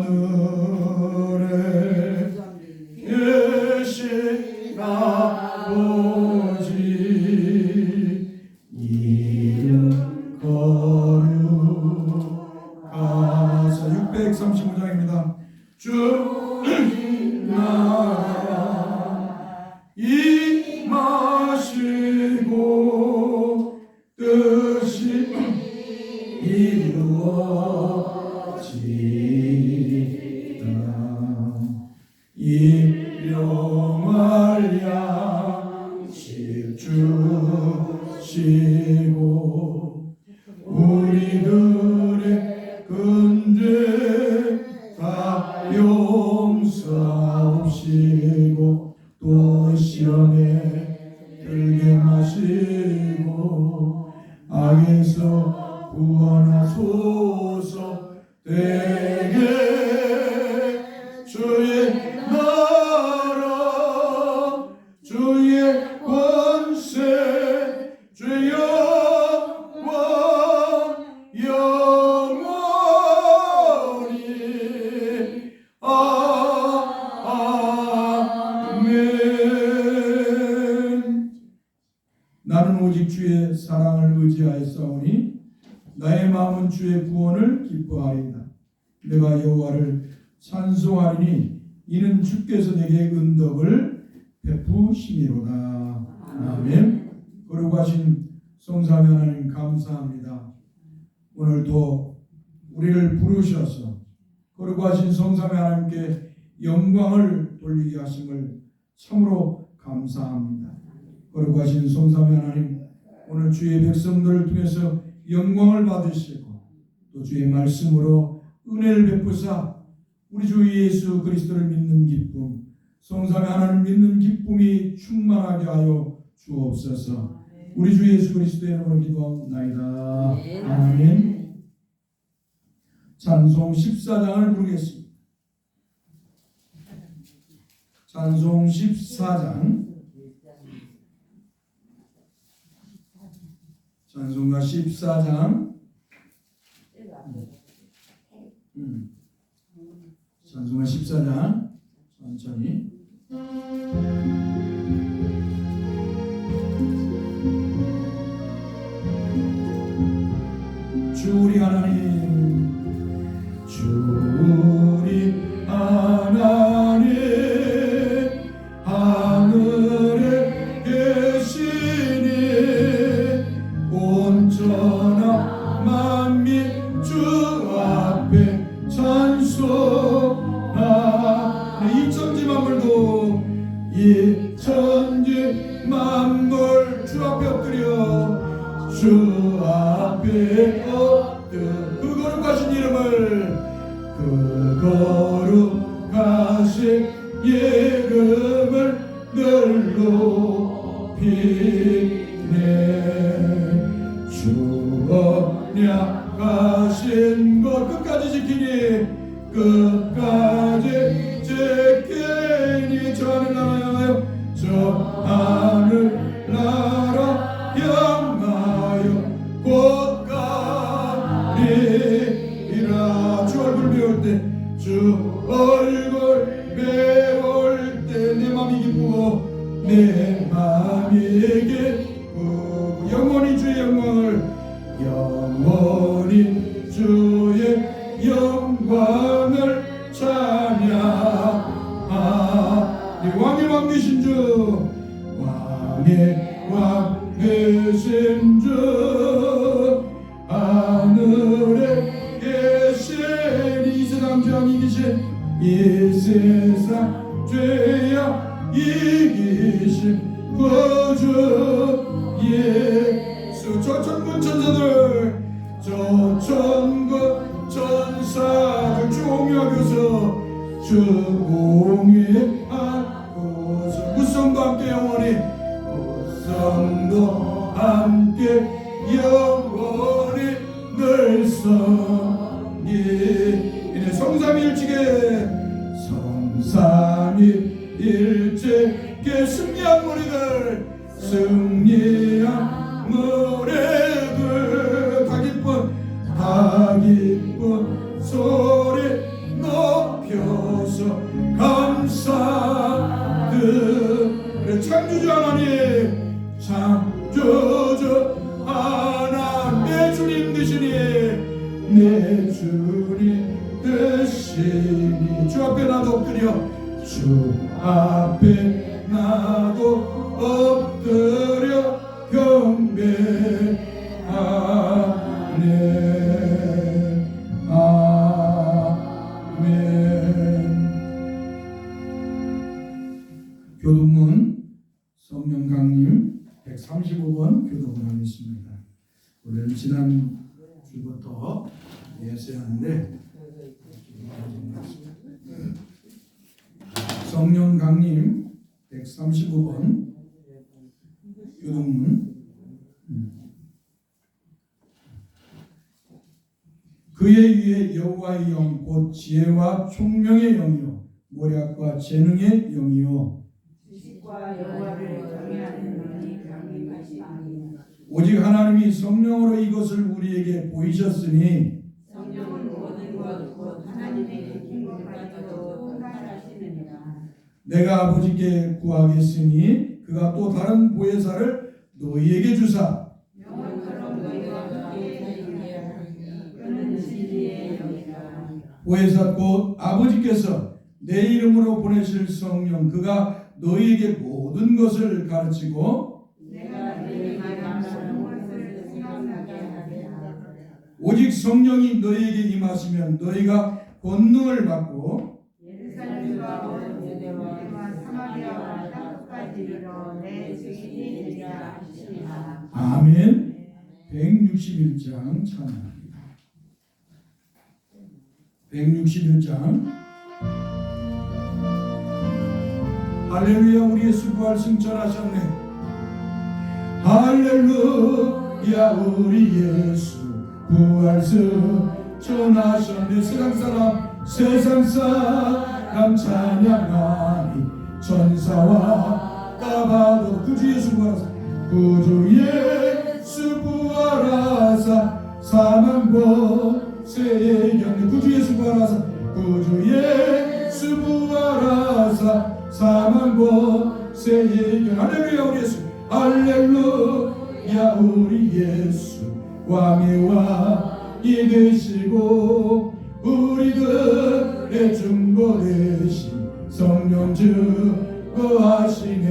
하늘에 계신 아버지 이름 거룩하사 635장입니다. 주님 나라 임하시고 뜻이 이루어지리라. 일용할 양식 주시고 우리들의 근죄 다 용서하시고 또 시험에 들게 마시고 악에서 구원하소서. 되게 주의 나라 주의 권세 주의 영원 영원히 아멘. 나는 오직 주의 사랑을 의지하였사오니 나의 마음은 주의 구원을 기뻐하리이다. 내가 여호와를 찬송하리니 이는 주께서 내게 은덕을 베푸심이로다. 아멘. 거룩하신 성삼위 하나님 감사합니다. 오늘도 우리를 부르셔서 거룩하신 성삼위 하나님께 영광을 돌리게 하심을 참으로 감사합니다. 거룩하신 성삼위 하나님, 오늘 주의 백성들을 통해서 영광을 받으시고 또 주의 말씀으로 은혜를 베푸사 우리 주 예수 그리스도를 믿는 기쁨, 성삼위 하나님을 믿는 기쁨이 충만하게 하여 주옵소서. 우리 주 예수 그리스도의 이름으로 기도하옵나이다. 아멘. 찬송 14장을 부르겠습니다. 찬송 14장. 찬송가 14장. 찬송가 14장 천천히. 주 우리 하나님, 주 우리 하나님, 하늘에 계시니 온전한 만민 주 앞에 찬송하네. 이천지 만물도 이천지 만물 주 앞에 엎드려 주 앞에 엎드려 그 거룩하신 이름을, 그 거룩하신 이름을 늘 높이네. 주 언약하신 것 끝까지 지키니 끝까지 지키니 저 하늘나라 향하여 저 하늘나라 향하여 곧 가리라. 주 얼굴 배울 때, 주 얼굴 배울 때 내 맘이 기쁘고 내 맘이 기쁘고 영원히 주의 영광을, 영원히 주의 영광을 찬양하리. 왕의 왕 되신 주, 왕의 왕 되신 주, 하늘에 계신 이 세상 죄악 이기신, 이 세상 죄악 이기신 구주 예수. 저 천군 천사들, 저 천군 천사들 주 옹유하소서, 주 옹유하소서. 무성도 함께 영원히, 무성도 함께 영원히 늘 성리이네. 성삼위일체계, 성삼위일체계 승리한 무리들, 승리한 무리들 다 기쁜 소리 높이 주옵소서. 감사드려. 창조주 하나님, 창조주 하나님, 내 주님 되시니, 내 주님 되시니. 주 앞에 나도 엎드려, 주 앞에 나도 엎드려 경배하네. 아멘. 교동문 성령 강림 135번 교동을 하겠습니다. 오늘 지난 주부터 예수하는데 성령 강림 135번 교동문. 그의 위에 여호와의 영 곧 지혜와 총명의 영이요 모략과 재능의 영이요 지식과 여호와를 경외하는 영이 강림하시니 오직 하나님이 성령으로 이것을 우리에게 보이셨으니 성령은 모든 것 곧 하나님의 기쁨까지도 통달하시느니라. 내가 아버지께 구하겠으니 그가 또 다른 보혜사를 너희에게 주사 영원토록 너희와 함께 있게 하시니 그는 진리의 영이라. 보혜사 곧 아버지께서 내 이름으로 보내실 성령 그가 너희에게 모든 것을 가르치고 내가 너희에게 말하는 것을 생각나게 하리라. 오직 성령이 너희에게 임하시면 너희가 권능을 받고 예루살렘과 온 유대와 사마리아와 땅끝까지 이르러 내 증인이 되리라 하시니라. 아멘. 161장 찬양합니다. 161장. 할렐루야. 우리 예수 부활 승천하셨네. 할렐루야. 우리 예수 부활 승천하셨네. 세상 사람 찬양하니 천사와 따바도 구주 예수 부활하사 구주 예수 부활하사 사망 권세에 이겼네. 구주 예수 부활하사 구주 예수 부활하사 사망 권세에 이겼네. 할렐루야. 우리 예수 할렐루야. 우리 예수 왕의 왕이 되시고 우리들의 중보 되신 성령 증거하시네.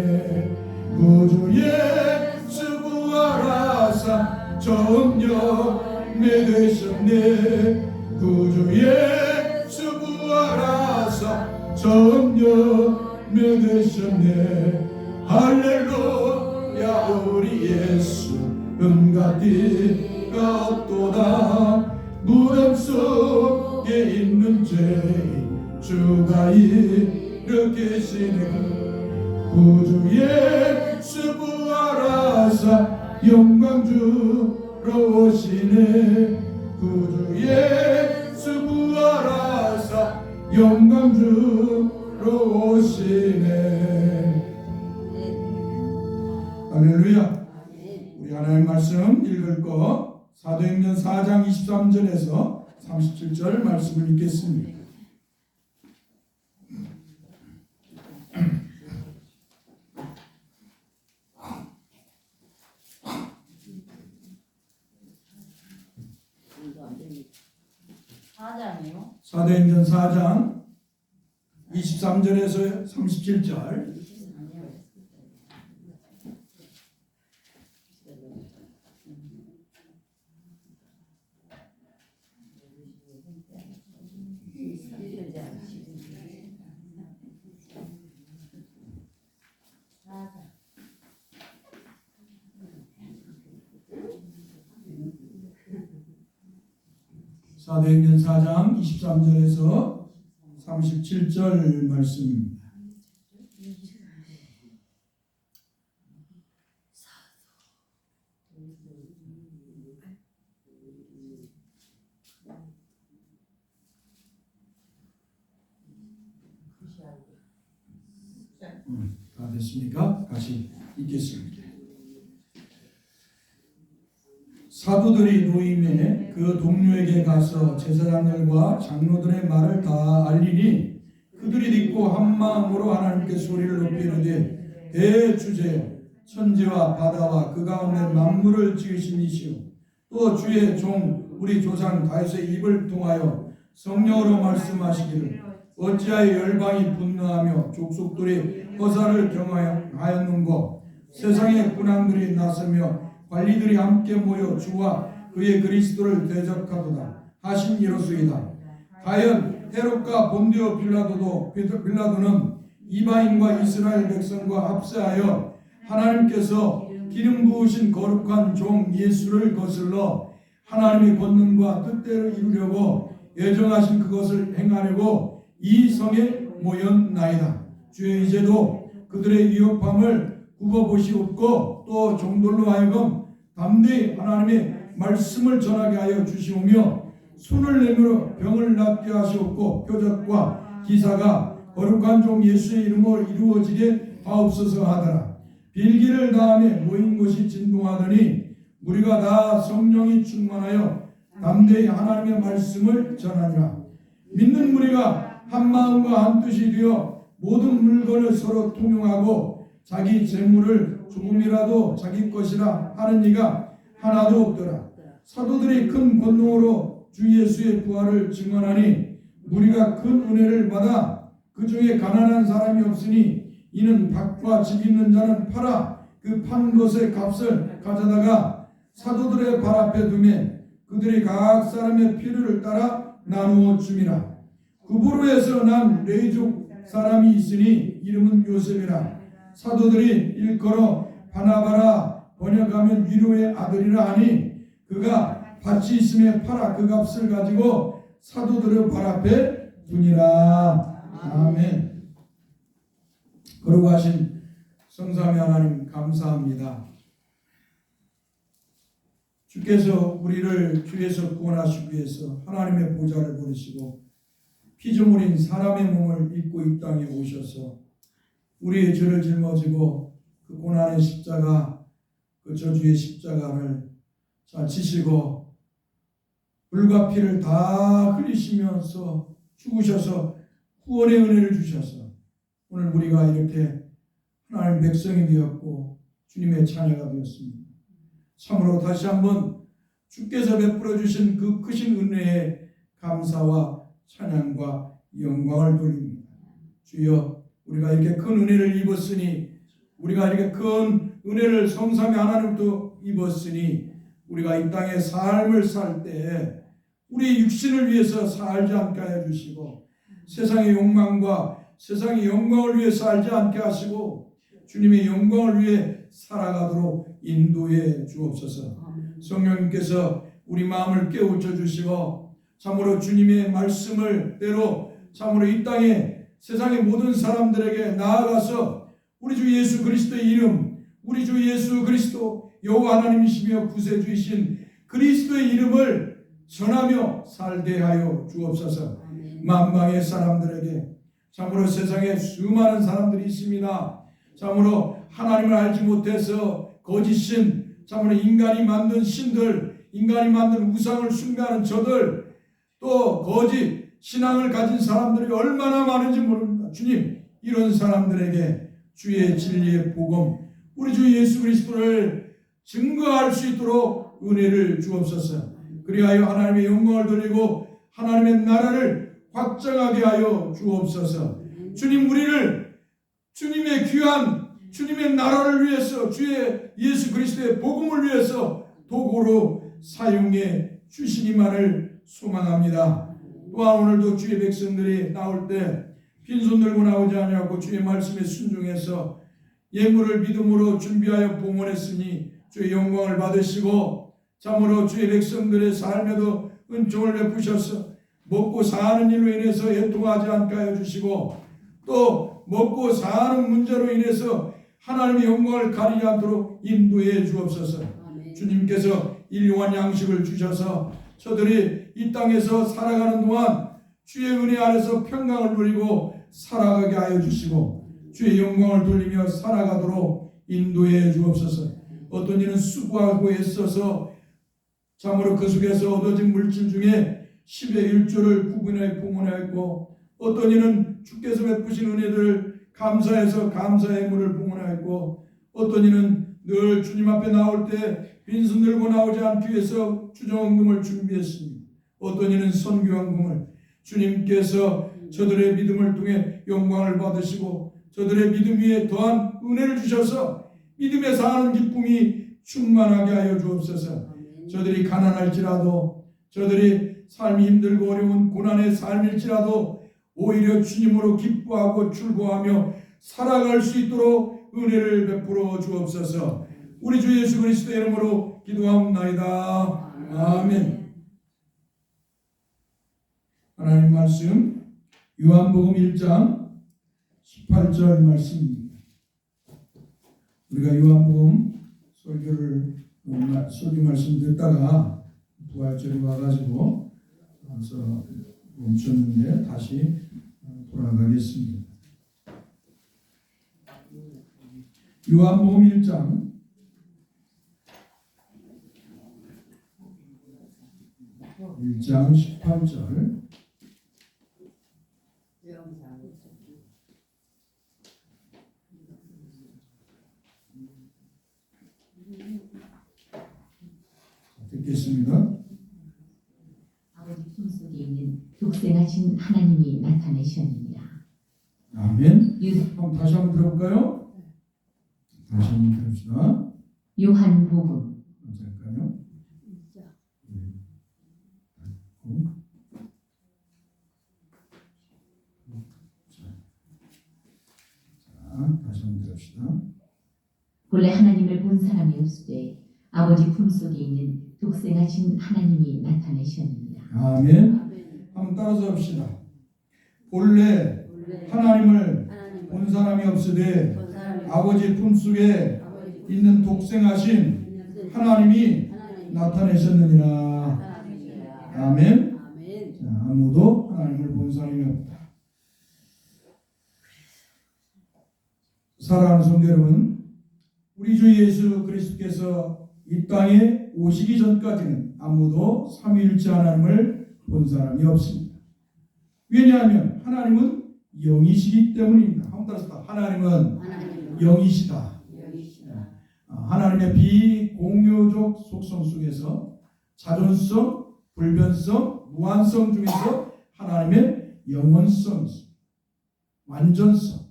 구주 예수 부활하사 정령매 되셨네. 구주 예수 부활하사 정령매 되셨네. 할렐루야. 우리 예수 은과 띠가 없도다. 무덤 속에 있는 죄인 주가 일으키시네. 구주 예수 부활하사 영광 주러 오시네. 구주 예수 부활하사 영광 주러 오시네. 할렐루야. 우리 하나님 말씀 읽을 거 사도행전 4장 23절에서 37절 말씀을 읽겠습니다. 사도행전 4장 23절에서 37절. 사도행전 4장 23절에서 37절 말씀입니다. 다 됐습니까? 다시 읽겠습니다. 사도들이 노임에 그 동료에게 가서 제사장들과 장로들의 말을 다 알리니 그들이 듣고 한 마음으로 하나님께 소리를 높이 이르되 대주제여 천지와 바다와 그 가운데 만물을 지으신 이시오 또 주의 종 우리 조상 다윗의 입을 통하여 성령으로 말씀하시기를 어찌하여 열방이 분노하며 족속들이 허사를 경하였는고 세상의 군왕들이 나서며 관리들이 함께 모여 주와 그의 그리스도를 대적하도다 하신 이로소이다. 과연 헤롯과 본디오 빌라도는 이방인과 이스라엘 백성과 합세하여 하나님께서 기름 부으신 거룩한 종 예수를 거슬러 하나님의 권능과 뜻대로 이루려고 예정하신 그것을 행하려고 이 성에 모였나이다. 주여 이제도 그들의 위협함을 굽어보시옵고 또 종들로 하여금 담대히 하나님의 말씀을 전하게 하여 주시오며 손을 내밀어 병을 낫게 하시옵고 표적과 기사가 거룩한 종 예수의 이름으로 이루어지게 하옵소서 하더라. 빌기를 다음에 모인 곳이 진동하더니 우리가 다 성령이 충만하여 담대히 하나님의 말씀을 전하니라. 믿는 무리가 한 마음과 한 뜻이 되어 모든 물건을 서로 통용하고 자기 재물을 조금이라도 자기 것이라 하는 이가 하나도 없더라. 사도들이 큰 권능으로 주 예수의 부활을 증언하니 무리가 큰 은혜를 받아 그 중에 가난한 사람이 없으니 이는 밭과 집 있는 자는 팔아 그 판 것의 값을 가져다가 사도들의 발 앞에 두매 그들이 각 사람의 필요를 따라 나누어 줌이라. 구브로에서 난 레이족 사람이 있으니 이름은 요셉이라. 사도들이 일컬어 바나바라 번역하면 위로의 아들이라 하니 그가 밭이 있음에 팔아 그 값을 가지고 사도들의 발 앞에 두니라. 아멘. 그러고 하신 성삼위 하나님 감사합니다. 주께서 우리를 주에서 구원하시기 위해서 하나님의 보좌를 버리시고 피조물인 사람의 몸을 입고 이 땅에 오셔서 우리의 죄를 짊어지고 그 고난의 십자가 그 저주의 십자가를 지시고 불과 피를 다 흘리시면서 죽으셔서 구원의 은혜를 주셔서 오늘 우리가 이렇게 하나님 백성이 되었고 주님의 자녀가 되었습니다. 참으로 다시 한번 주께서 베풀어 주신 그 크신 은혜에 감사와 찬양과 영광을 돌립니다. 주여 우리가 이렇게 큰 은혜를 입었으니 우리가 이렇게 큰 은혜를 성삼위 하나님도 입었으니 우리가 이 땅에 삶을 살 때 우리 육신을 위해서 살지 않게 하여 주시고 세상의 욕망과 세상의 영광을 위해 살지 않게 하시고 주님의 영광을 위해 살아가도록 인도해 주옵소서. 성령님께서 우리 마음을 깨우쳐 주시고 참으로 주님의 말씀을 대로 참으로 이 땅에 세상의 모든 사람들에게 나아가서 우리 주 예수 그리스도의 이름 우리 주 예수 그리스도 여호와 하나님이시며 구세주이신 그리스도의 이름을 전하며 살게 하여 주옵소서. 만방의 사람들에게 참으로 세상에 수많은 사람들이 있습니다. 참으로 하나님을 알지 못해서 거짓신 참으로 인간이 만든 신들 인간이 만든 우상을 숭배하는 저들 또 거짓 신앙을 가진 사람들이 얼마나 많은지 모릅니다. 주님 이런 사람들에게 주의 진리의 복음 우리 주 예수 그리스도를 증거할 수 있도록 은혜를 주옵소서. 그리하여 하나님의 영광을 돌리고 하나님의 나라를 확장하게 하여 주옵소서. 주님 우리를 주님의 귀한 주님의 나라를 위해서 주의 예수 그리스도의 복음을 위해서 도구로 사용해 주시기만을 소망합니다. 또한 오늘도 주의 백성들이 나올 때 빈손 들고 나오지 아니하고 주의 말씀에 순종해서 예물을 믿음으로 준비하여 봉헌했으니 주의 영광을 받으시고 참으로 주의 백성들의 삶에도 은총을 베푸셔서 먹고 사는 일로 인해서 애통하지 않게 하여 주시고 또 먹고 사는 문제로 인해서 하나님의 영광을 가리지 않도록 인도해 주옵소서. 주님께서 일용할 양식을 주셔서 저들이 이 땅에서 살아가는 동안 주의 은혜 안에서 평강을 누리고 살아가게 하여 주시고 주의 영광을 돌리며 살아가도록 인도해 주옵소서. 어떤 이는 수고하고 애써서 참으로 그 속에서 얻어진 물질 중에 10의 1조를 구분해 봉헌하였고 어떤 이는 주께서 베푸신 은혜들을 감사해서 감사의 물을 봉헌하였고, 어떤 이는 늘 주님 앞에 나올 때 빈손 들고 나오지 않기 위해서 주정금을 준비했습니다. 어떤 이는 선교한금을, 주님께서 저들의 믿음을 통해 영광을 받으시고 저들의 믿음 위에 더한 은혜를 주셔서 믿음에 사는 기쁨이 충만하게 하여 주옵소서. 저들이 가난할지라도, 저들이 삶이 힘들고 어려운 고난의 삶일지라도 오히려 주님으로 기뻐하고 출고하며 살아갈 수 있도록 은혜를 베풀어 주옵소서. 우리 주 예수 그리스도의 이름으로 기도하옵나이다. 아멘. 하나님 말씀 요한복음 1장 18절 말씀입니다. 우리가 요한복음 설교 말씀 듣다가 부활절이 와가지고 멈췄는데 다시 돌아가겠습니다. 요한복음 1장 18절 듣겠습니다. 아버지 품속에 있는 독생하신 하나님이 나타내셨느니라. 아멘. 다시 한번 들어볼까요? 다시 한번 들읍시다. 요한복음 잠깐요. 자, 다시 한번 들읍시다. 본래 하나님을 본 사람이 없으되 아버지 품속에 있는 독생하신 하나님이 나타내셨느니라. 아멘. 한번 따라서 합시다. 본래 하나님을 본 사람이 없으되 아버지 품속에 있는 독생하신 하나님이 나타내셨느니라. 아멘. 자, 아무도 하나님을 본 사람이 없다. 사랑하는 성도 여러분, 우리 주 예수 그리스도께서 이 땅에 오시기 전까지는 아무도 삼위일체 하나님을 본 사람이 없습니다. 왜냐하면 하나님은 영이시기 때문입니다. 한번 따라서 하나님은 영이시다. 하나님의 비공유적 속성 속에서 자존성, 불변성, 무한성 중에서 하나님의 영원성, 완전성.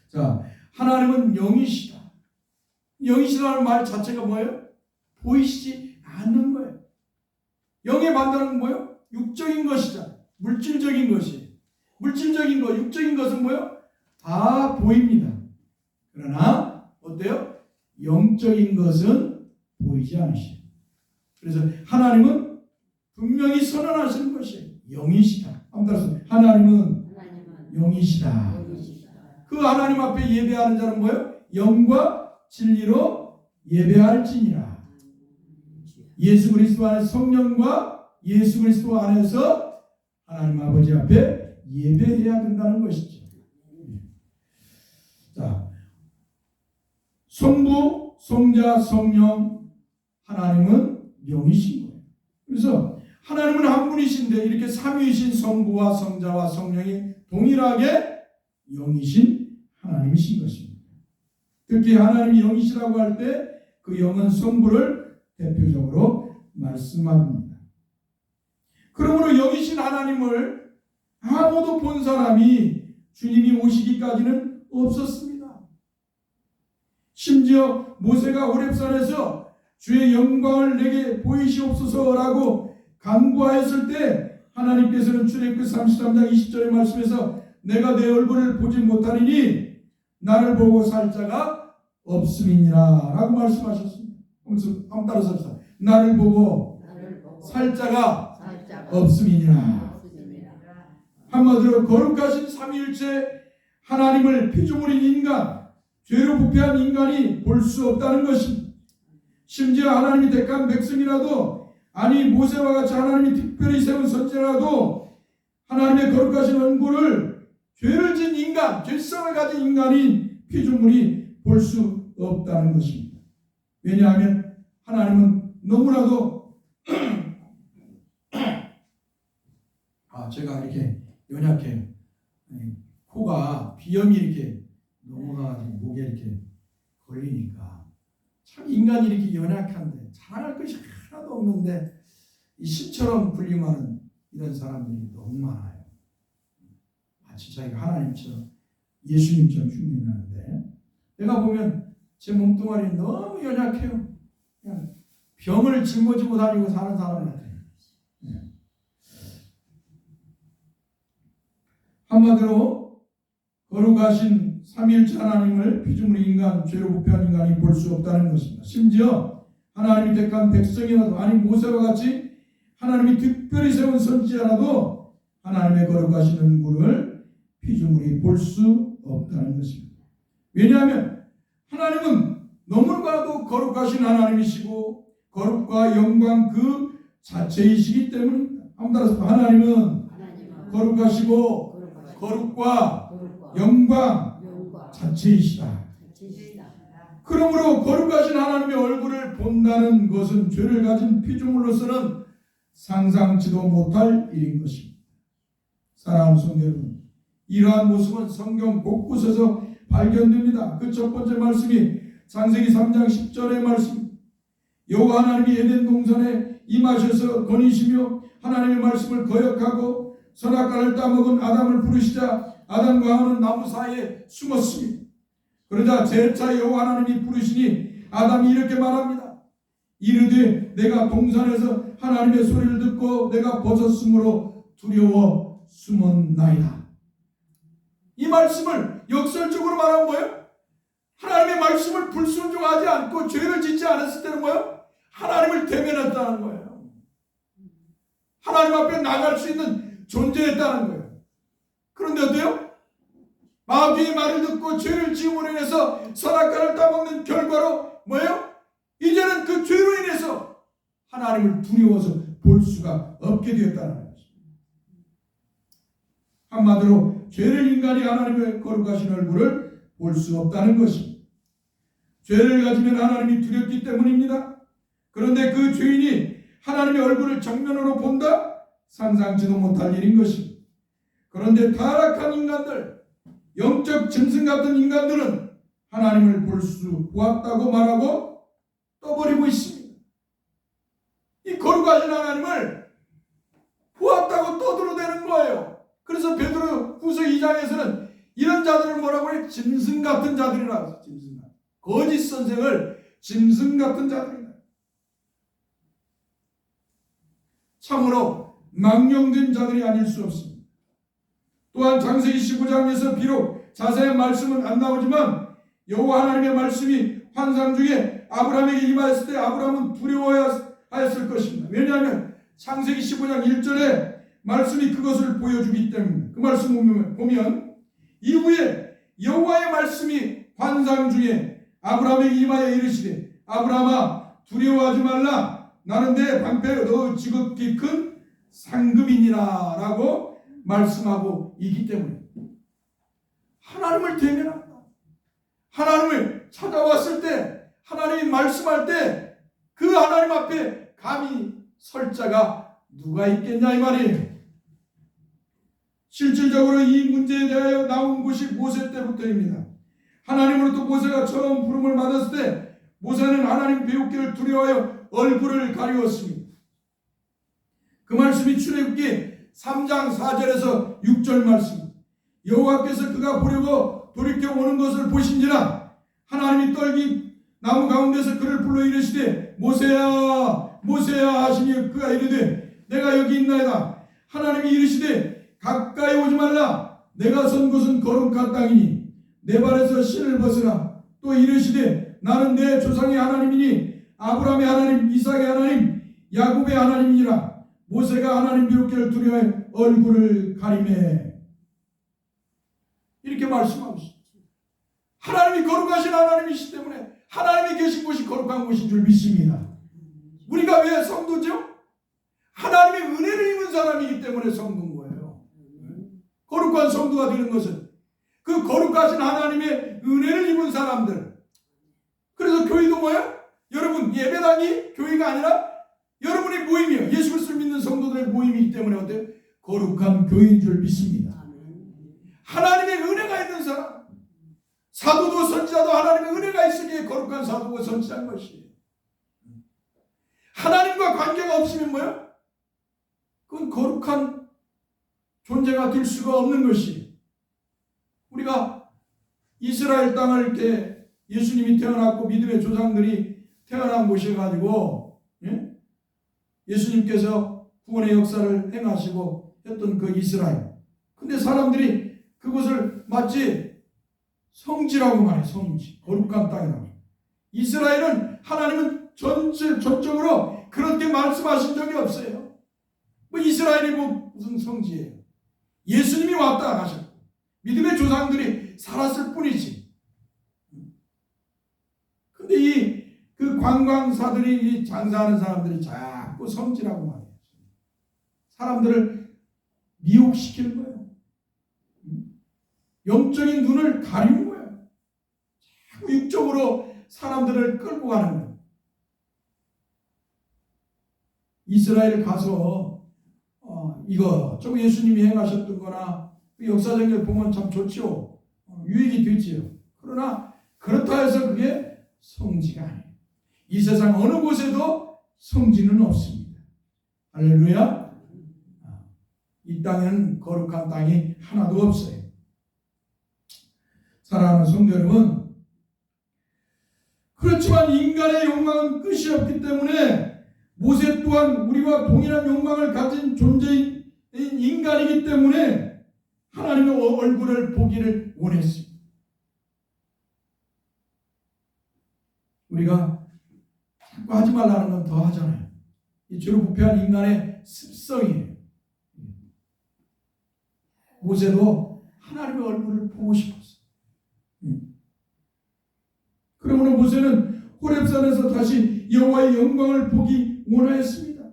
자, 하나님은 영이시다. 영이시라는 말 자체가 뭐예요? 보이시지 않는 거예요. 영의 반대는 뭐예요? 육적인 것이잖아요. 물질적인 것이. 물질적인 것, 육적인 것은 뭐예요? 다 보입니다. 그러나 어때요? 영적인 것은 보이지 않으시죠. 그래서 하나님은 분명히 선언하시는 것이에요. 영이시다. 따라서 하나님은 영이시다. 그 하나님 앞에 예배하는 자는 뭐예요? 영과 진리로 예배할지니라. 예수 그리스도 안에 성령과 예수 그리스도 안에서 하나님 아버지 앞에 예배해야 된다는 것이죠. 자, 성부, 성자, 성령, 하나님은 영이신 거예요. 그래서 하나님은 한 분이신데 이렇게 삼위이신 성부와 성자와 성령이 동일하게 영이신 하나님이신 것입니다. 특히 하나님이 영이시라고 할 때 그 영은 성부를 대표적으로 말씀합니다. 그러므로 영이신 하나님을 아무도 본 사람이 주님이 오시기까지는 없었습니다. 심지어 모세가 호렙산에서 주의 영광을 내게 보이시옵소서라고 간구하였을 때 하나님께서는 출애굽기 33장 20절의 말씀에서 내가 내 얼굴을 보지 못하리니 나를 보고 살 자가 없음이니라 라고 말씀하셨습니다. 한번 따라서 합시다. 나를 보고 살 자가 없음이니라. 한마디로 거룩하신 삼위일체 하나님을 피조물인 인간, 죄로 부패한 인간이 볼 수 없다는 것입니다. 심지어 하나님이 택한 백성이라도, 아니 모세와 같이 하나님이 특별히 세운 선지자라도 하나님의 거룩하신 얼굴을 죄를 진 인간, 죄성을 가진 인간인 피조물이 볼 수 없다는 것입니다. 왜냐하면 하나님은 너무나도 제가 이렇게 연약해요. 코가 비염이 이렇게 넘어가가지고 목에 이렇게 걸리니까 참 인간이 이렇게 연약한데 자랑할 것이 하나도 없는데 이 신처럼 불림하는 이런 사람들이 너무 많아요. 마치 자기가 하나님처럼 예수님처럼 흉내나는데 내가 보면 제 몸뚱아리 너무 연약해요. 그냥 병을 짊어지고 다니고 사는 사람 같아요. 한마디로 거룩하신 삼위일체 하나님을 피조물 인간, 죄로 부패한 인간이 볼 수 없다는 것입니다. 심지어 하나님이 택한 백성이라도 아니 모세와 같이 하나님이 특별히 세운 선지자라도 하나님의 거룩하신 얼굴을 피조물이 볼 수 없다는 것입니다. 왜냐하면 하나님은 너무나도 거룩하신 하나님이시고 거룩과 영광 그 자체이시기 때문입니다. 한번 따라서 하나님은 거룩하시고 거룩과 영광 자체이시다. 그러므로 거룩하신 하나님의 얼굴을 본다는 것은 죄를 가진 피조물로서는 상상치도 못할 일인 것입니다. 사랑하는 성도 여러분, 이러한 모습은 성경 곳곳에서 발견됩니다. 그 첫 번째 말씀이 창세기 3장 10절의 말씀. 여호와 하나님이 에덴 동산에 임하셔서 거니시며 하나님의 말씀을 거역하고 선악과를 따먹은 아담을 부르시자 아담과 하와는 나무 사이에 숨었습니다. 그러자 재차 여호와 하나님이 부르시니 아담이 이렇게 말합니다. 이르되 내가 동산에서 하나님의 소리를 듣고 내가 벗었으므로 두려워 숨었나이다. 이 말씀을 역설적으로 말하면 뭐예요? 하나님의 말씀을 불순종하지 않고 죄를 짓지 않았을 때는 뭐예요? 하나님을 대면했다는 거예요. 하나님 앞에 나갈 수 있는 존재했다는 거예요. 그런데 어때요? 마귀의 말을 듣고 죄를 지음으로 인해서 선악과를 따먹는 결과로 뭐예요? 이제는 그 죄로 인해서 하나님을 두려워서 볼 수가 없게 되었다는 거예요. 한마디로 죄를 인간이 하나님의 거룩하신 얼굴을 볼 수 없다는 것입니다. 죄를 가지면 하나님이 두렵기 때문입니다. 그런데 그 죄인이 하나님의 얼굴을 정면으로 본다? 상상치도 못할 일인 것입니다. 그런데 타락한 인간들, 영적 짐승 같은 인간들은 하나님을 볼 수 보았다고 말하고 떠버리고 있습니다. 이 거룩하신 하나님을 보았다고 떠들어대는 거예요. 그래서 베드로 후서 2장에서는 이런 자들을 뭐라고 해요? 짐승 같은 자들이라고 해요. 짐승 같은. 거짓 선생을 짐승 같은 자들이다. 참으로 망령된 자들이 아닐 수 없습니다. 또한 창세기 15장에서 비록 자세한 말씀은 안 나오지만 여호와 하나님의 말씀이 환상 중에 아브라함에게 임하였을 때 아브라함은 두려워하였을 것입니다. 왜냐하면 창세기 15장 1절에 말씀이 그것을 보여주기 때문에 그 말씀 보면 이후에 여호와의 말씀이 환상 중에 아브라함에게 임하여 이르시되 아브라함아 두려워하지 말라 나는 내 방패 너 지극히 큰 상급이니라 라고 말씀하고 있기 때문에 하나님을 대면한다. 하나님을 찾아왔을 때 하나님이 말씀할 때 그 하나님 앞에 감히 설 자가 누가 있겠냐 이 말이에요. 실질적으로 이 문제에 대하여 나온 곳이 모세 때부터입니다. 하나님으로부터 모세가 처음 부름을 받았을 때 모세는 하나님 배우기를 두려워하여 얼굴을 가리웠습니다. 그 말씀이 출애굽기 3장 4절에서 6절 말씀. 여호와께서 그가 보려고 돌이켜 오는 것을 보신지라 하나님이 떨기 나무 가운데서 그를 불러 이르시되 모세야 모세야 하시니 그가 이르되 내가 여기 있나이다. 하나님이 이르시되 가까이 오지 말라. 내가 선 곳은 거룩한 땅이니 내 발에서 신을 벗으라. 또 이르시되 나는 내 조상의 하나님이니 아브라함의 하나님 이삭의 하나님 야곱의 하나님이니라. 모세가 하나님 비롭기를 두려워해 얼굴을 가리매. 이렇게 말씀하고 있습니다. 하나님이 거룩하신 하나님이시기 때문에 하나님이 계신 곳이 거룩한 곳인 줄 믿습니다. 우리가 왜 성도죠? 하나님의 은혜를 입은 사람이기 때문에 성도인 거예요. 거룩한 성도가 되는 것은 그 거룩하신 하나님의 은혜를 입은 사람들. 그래서 교회도 뭐예요? 여러분 예배당이 교회가 아니라 여러분의 모임이에요. 예수 그리스도를 믿는 성도들의 모임이기 때문에 어때요? 거룩한 교회인 줄 믿습니다. 하나님의 은혜가 있는 사람, 사도도 선지자도 하나님의 은혜가 있으기에 거룩한 사도고 선지자인 것이에요. 하나님과 관계가 없으면 뭐예요? 그건 거룩한 존재가 될 수가 없는 것이. 우리가 이스라엘 땅을 이렇게 예수님이 태어났고 믿음의 조상들이 태어난 곳에 가지고 예수님께서 구원의 역사를 행하시고 했던 그 이스라엘. 근데 사람들이 그것을 마치 성지라고 말해. 성지, 거룩한 땅이라고. 이스라엘은 하나님은 전적으로 그렇게 말씀하신 적이 없어요. 뭐 이스라엘이 뭐 무슨 성지예요. 예수님이 왔다 가셨고 믿음의 조상들이 살았을 뿐이지. 근데 그 관광사들이, 이 장사하는 사람들이 자꾸 성지라고 말해요. 사람들을 미혹시키는 거예요. 영적인 눈을 가리는 거예요. 자꾸 육적으로 사람들을 끌고 가는 거예요. 이스라엘 가서 이거 좀 예수님이 행하셨던 거나 역사적인 걸 보면 참 좋죠. 유익이 되지요. 그러나 그렇다 해서 그게 성지가 아니에요. 이 세상 어느 곳에도 성지는 없습니다. 할렐루야. 이 땅에는 거룩한 땅이 하나도 없어요. 사랑하는 성도 여러분, 그렇지만 인간의 욕망은 끝이 없기 때문에 모세 또한 우리와 동일한 욕망을 가진 존재인 인간이기 때문에 하나님의 얼굴을 보기를 원했습니다. 우리가 자꾸 하지 말라는 건 더 하잖아요. 이 죄로 부패한 인간의 습성이에요. 모세도 하나님의 얼굴을 보고 싶었어요. 그러므로 모세는 호렙산에서 다시 여호와의 영광을 보기 원하였습니다.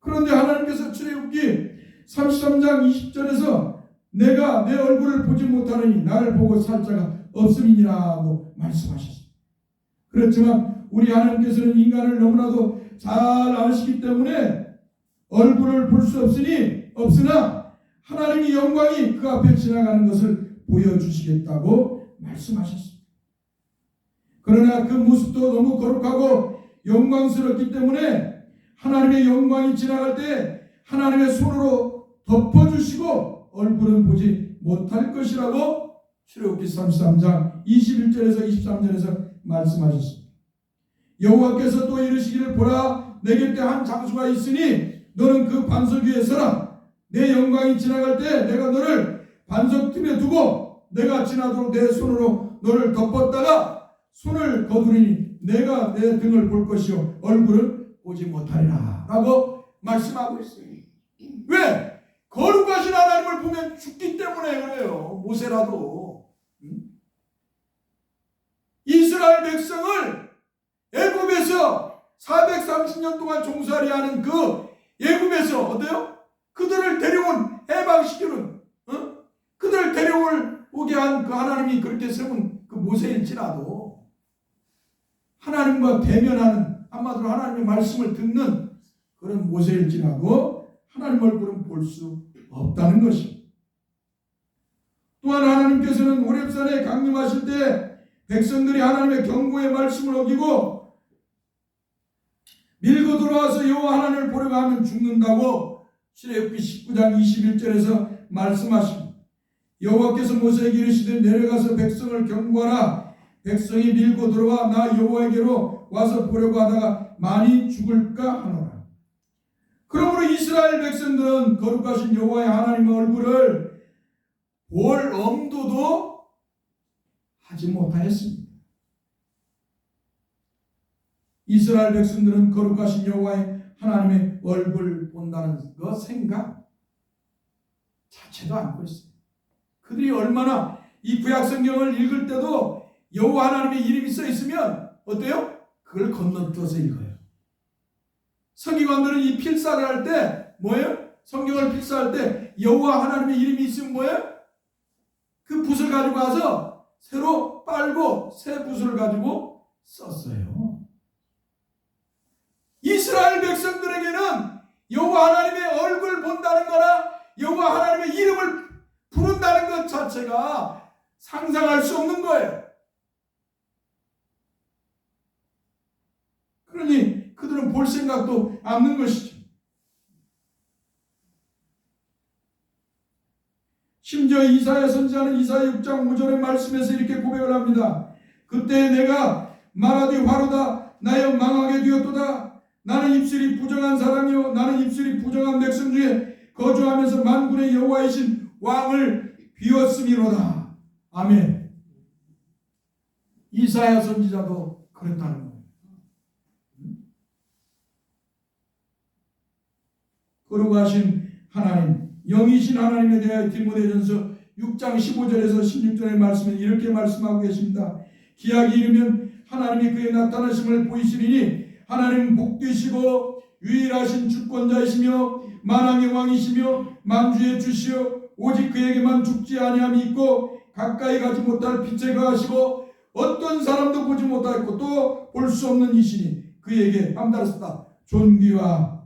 그런데 하나님께서 출애굽기 33장 20절에서 내가 내 얼굴을 보지 못하느니 나를 보고 살 자가 없음이니라고 말씀하셨습니다. 그렇지만 우리 하나님께서는 인간을 너무나도 잘 아시기 때문에 얼굴을 볼 수 없으나 하나님의 영광이 그 앞에 지나가는 것을 보여주시겠다고 말씀하셨습니다. 그러나 그 모습도 너무 거룩하고 영광스럽기 때문에 하나님의 영광이 지나갈 때 하나님의 손으로 덮어주시고 얼굴은 보지 못할 것이라고 출애굽기 33장 21절에서 23절에서 말씀하셨습니다. 여호와께서 또 이르시기를 보라 내 곁에 한 장수가 있으니 너는 그 반석 위에 서라. 내 영광이 지나갈 때 내가 너를 반석 틈에 두고 내가 지나도록 내 손으로 너를 덮었다가 손을 거두리니 내가 내 등을 볼 것이요 얼굴은 보지 못하리라 라고 말씀하고 있어요. 왜? 거룩하신 하나님을 보면 죽기 때문에 그래요. 모세라도 이스라엘 백성을 애굽에서 430년 동안 종살이 하는 그 애굽에서 어때요? 그들을 데려온 해방시키는 그들을 데려오게 한 그 하나님이 그렇게 세운 그 모세일지라도 하나님과 대면하는 한마디로 하나님의 말씀을 듣는 그런 모세일지라도 하나님 얼굴은 볼 수 없다는 것입니다. 또한 하나님께서는 호렙산에 강림하실 때 백성들이 하나님의 경고의 말씀을 어기고 밀고 들어와서 여호와 하나님을 보려고 하면 죽는다고 출애굽기 19장 21절에서 말씀하십니다. 여호와께서 모세에게 이르시되 내려가서 백성을 경고하라. 백성이 밀고 들어와 나 여호와에게로 와서 보려고 하다가 많이 죽을까 하노라. 그러므로 이스라엘 백성들은 거룩하신 여호와의 하나님의 얼굴을 볼 엄두도 하지 못하였습니다. 이스라엘 백성들은 거룩하신 여호와의 하나님의 얼굴 본다는 그 생각 자체도 않고 있어요. 그들이 얼마나 이 구약 성경을 읽을 때도 여호와 하나님의 이름이 써 있으면 어때요? 그걸 건너뛰어서 읽어요. 서기관들은 이 필사를 할 때 뭐예요? 성경을 필사할 때 여호와 하나님의 이름이 있으면 뭐예요? 그 붓을 가지고 와서 새로 빨고 새 붓을 가지고 썼어요. 이스라엘 백성들에게는 여호와 하나님의 얼굴 본다는 거나 자체가 상상할 수 없는 거예요. 그러니 그들은 볼 생각도 없는 것이죠. 심지어 이사야 선지자는 이사야 6장 5절의 말씀에서 이렇게 고백을 합니다. 그때 내가 말하되 화로다 나여 망하게 되었도다. 나는 입술이 부정한 사람이요 나는 입술이 부정한 백성 중에 거주하면서 만군의 여호와이신 왕을 비웠음이로다. 아멘. 이사야 선지자도 그랬다는 거예요. 거룩하신 하나님, 영이신 하나님에 대하여 디모데전서 6장 15절에서 16절의 말씀에 이렇게 말씀하고 계십니다. 기약이 이르면 하나님이 그의 나타나심을 보이시리니 하나님은 복되시고 유일하신 주권자이시며 만왕의 왕이시며 만주의 주시여 오직 그에게만 죽지 아니함이 있고 가까이 가지 못할 빛에 거하시고 어떤 사람도 보지 못하였고 또 볼 수 없는 이시니 그에게 함달았다. 존귀와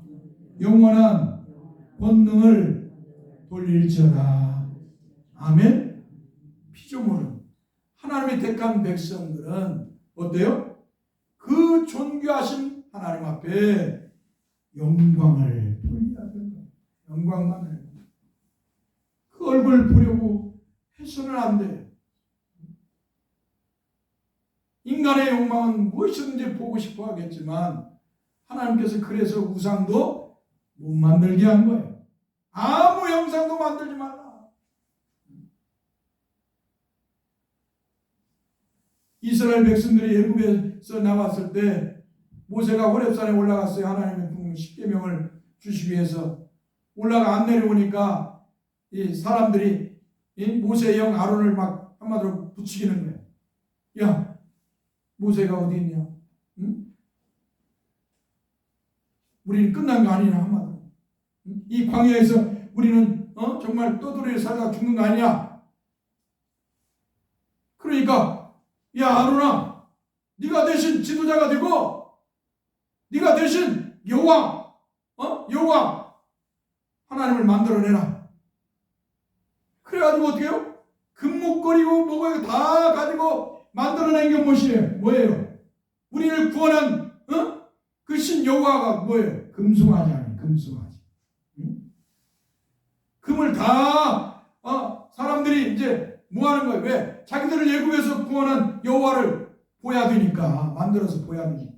영원한 권능을 돌릴지어다. 아멘. 피조물은 하나님의 택한 백성들은 어때요? 그 존귀하신 하나님 앞에 영광을 돌려야 된다. 영광만을. 그 얼굴 보려고 해서는 안 돼요. 인간의 욕망은 무엇이든지 보고 싶어 하겠지만 하나님께서 그래서 우상도 못 만들게 한 거예요. 아무 형상도 만들지 말라. 이스라엘 백성들이 애굽에서 나왔을 때 모세가 호렙산에 올라갔어요. 하나님의 십계명을 주시기 위해서 올라가 안 내려오니까 이 사람들이 이 모세의 형 아론을 막 한마디로 부추기는 거예요. 야, 모세가 어디 있냐? 응? 우리는 끝난 거 아니냐 한마디로. 응? 이 광야에서 우리는 정말 떠돌이를 살다가 죽는 거 아니냐? 그러니까 야 아론아, 네가 대신 지도자가 되고 네가 대신 여왕, 여왕 하나님을 만들어내라. 그래가지고 어떻게 해요? 금목걸이고 뭐고 다 가지고 만들어낸 게 뭐예요? 우리를 구원한 그 신 여호와가 뭐예요? 금송아지 아니에요? 금송아지. 응? 금을 다 사람들이 이제 뭐 하는 거예요? 왜? 자기들을 애굽에서 구원한 여호와를 보야 되니까. 만들어서 보야 되니까.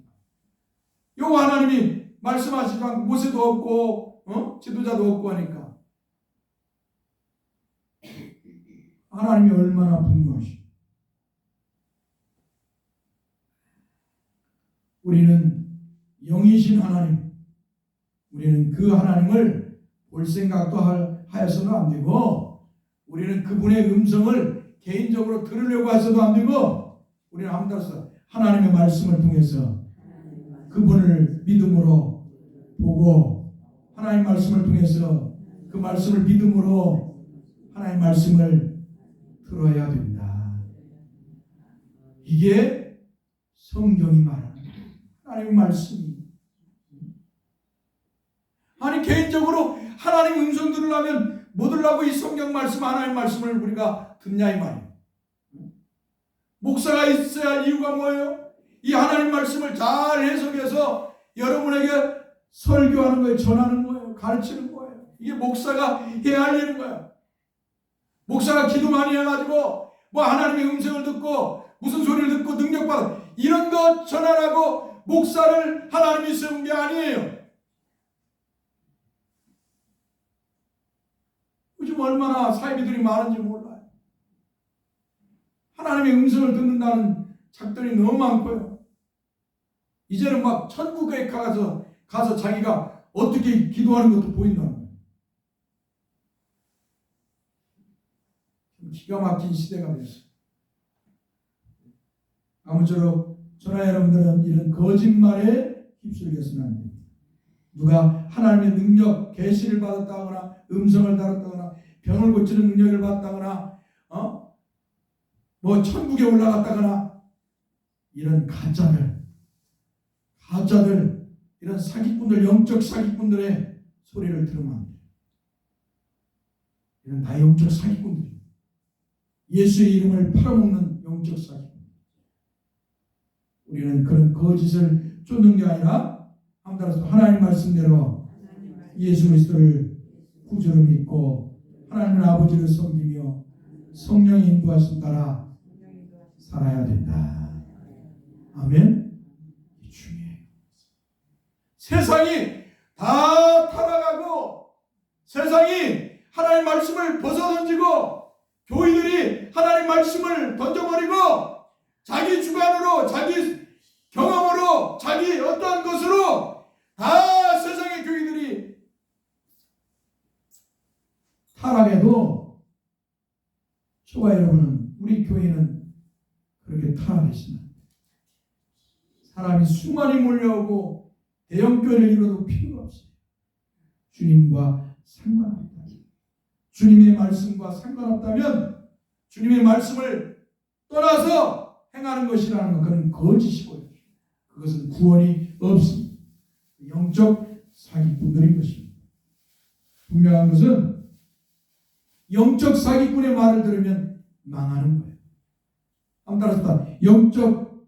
여호와 하나님이 말씀하시지만 모세도 없고 지도자도 없고 하니까 하나님이 얼마나 분노하시오. 우리는 영이신 하나님, 우리는 그 하나님을 볼 생각도 하여서는 안 되고 우리는 그분의 음성을 개인적으로 들으려고 해서도 안 되고 우리는 함따라서 하나님의 말씀을 통해서 그분을 믿음으로 보고 하나님 말씀을 통해서 그 말씀을 믿음으로 하나님 말씀을 들어야 된다. 이게 성경이 말하는 하나님 말씀이. 아니 개인적으로 하나님 음성 들으려면 뭐 들으려고 이 성경 말씀 하나님 말씀을 우리가 듣냐 이 말이에요. 목사가 있어야 할 이유가 뭐예요? 이 하나님 말씀을 잘 해석해서 여러분에게 설교하는 거예요. 전하는 거예요. 가르치는 거예요. 이게 목사가 해야 할 일인 거예요. 목사가 기도 많이 해가지고 뭐 하나님의 음성을 듣고 무슨 소리를 듣고 능력받아 이런 거 전하라고 목사를 하나님이 세운 게 아니에요. 요즘 얼마나 사이비들이 많은지 몰라요. 하나님의 음성을 듣는다는 작들이 너무 많고요. 이제는 막 천국에 가서 자기가 어떻게 기도하는 것도 보인다는 거예요. 기가 막힌 시대가 됐어요. 아무쪼록 저나 여러분들은 이런 거짓말에 휩쓸려서는 안 됩니다. 누가 하나님의 능력, 계시를 받았다거나 음성을 다뤘다거나 병을 고치는 능력을 받았다거나 뭐 천국에 올라갔다거나 이런 가짜들 이런 사기꾼들, 영적 사기꾼들의 소리를 들으면 안 돼요. 이런 다 영적 사기꾼들이에요. 예수의 이름을 팔아먹는 영적 사기. 우리는 그런 거짓을 쫓는 게 아니라 따라서 하나님 말씀대로 예수 그리스도를 구주로 믿고 하나님 아버지를 섬기며 성령의 인도하심 따라 살아야 된다. 아멘. 중요해요. 세상이 다 타락하고 세상이 하나님 말씀을 벗어던지고 교인들이 하나님 말씀을 던져버리고 자기 주관으로 자기 경험으로 자기 어떠한 것으로 다 세상의 교인들이 타락해도 저와 여러분은 우리 교회는 그렇게 타락했으면 사람이 수많이 몰려오고 대형교회를 이뤄도 필요가 없어요. 주님과 상관없다. 주님의 말씀과 상관없다면 주님의 말씀을 떠나서 행하는 것이라는 건 그건 거짓이고요. 그것은 구원이 없습니다. 영적 사기꾼들인 것입니다. 분명한 것은 영적 사기꾼의 말을 들으면 망하는 거예요. 한번 따라서 영적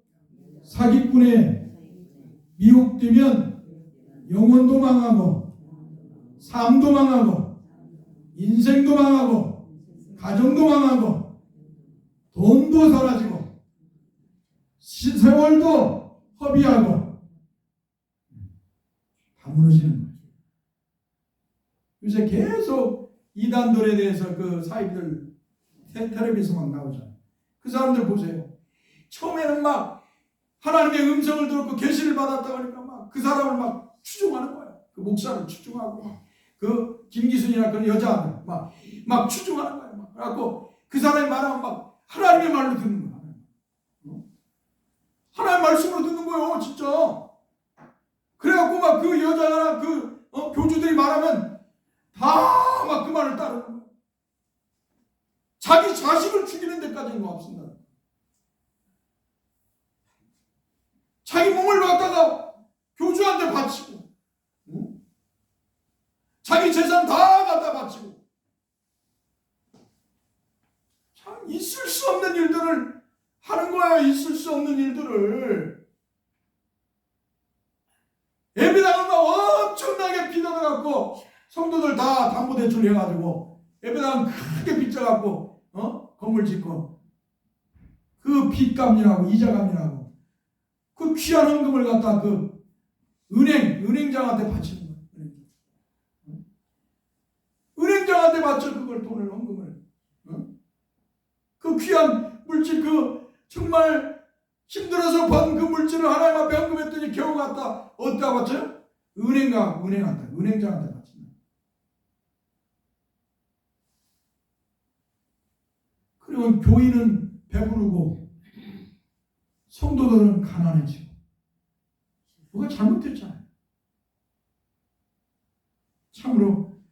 사기꾼에 미혹되면 영혼도 망하고 삶도 망하고 인생도 망하고 가정도 망하고 돈도 사라지고 세월도 허비하고 다 무너지는 거예요. 요새 계속 이단들에 대해서 그 사이비들 텔레비에서 막 나오잖아요. 그 사람들 보세요. 처음에는 막 하나님의 음성을 들었고 계시를 받았다고 하니까 막 그 사람을 막 추종하는 거예요. 그 목사를 추종하고 그 김기순이나 그런 여자들 막 추종하는 거예요. 막 그래갖고 그 사람이 말하면 막 하나님의 말로 듣는 거예요. 하나님 말씀으로 듣는 거예요, 진짜. 그래갖고 막 그 여자나 그 교주들이 말하면 다 막 그 말을 따르는 거예요. 자기 자식을 죽이는 데까지는 없습니다. 자기 몸을 갖다가 교주한테 바치고, 자기 재산 다 갖다 바치고, 참 있을 수 없는 일들을 하는 거예요. 있을 수 없는 일들을. 예배당을 막 엄청나게 빚어갖고 성도들 다 담보대출 해가지고 예배당 크게 빚져갖고 건물 짓고 그 빚 갚느라고 이자 갚느라고 그 귀한 헌금을 갖다 그 은행장한테 바치는 거예요. 은행장한테 바쳐 그걸 돈을 헌금을. 그 귀한 물질 그 정말 힘들어서 번 그 물질을 하나님 앞에 헌금했더니 겨우 갖다 어디다 바쳐요? 은행장한테 바친다. 그리고 교인은 배부르고 성도들은 가난해지고 뭐가 잘못됐잖아요. 참으로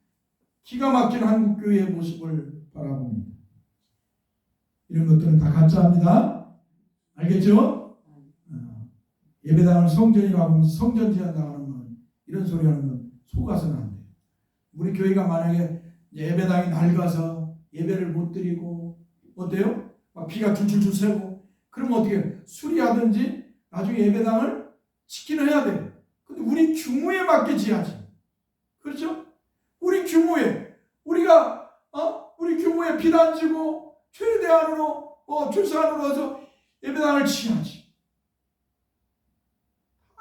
기가 막힌 한국교회의 모습을 바라봅니다. 이런 것들은 다 가짜입니다. 알겠죠? 예배당을 성전이라고 하면서 성전 제한다고 하는 건 이런 소리 하는 건 속아서는 안 돼요. 우리 교회가 만약에 예배당이 낡아서 예배를 못 드리고 어때요? 막 비가 줄줄줄 새고 그러면 어떻게 해요? 수리하든지 나중에 예배당을 짓기는 해야 돼요. 근데 우리 규모에 맞게 지어야지. 그렇죠? 우리 규모에 우리 규모에 비단 지고 최대한으로 최소한으로 해서 예배당을 지어야지.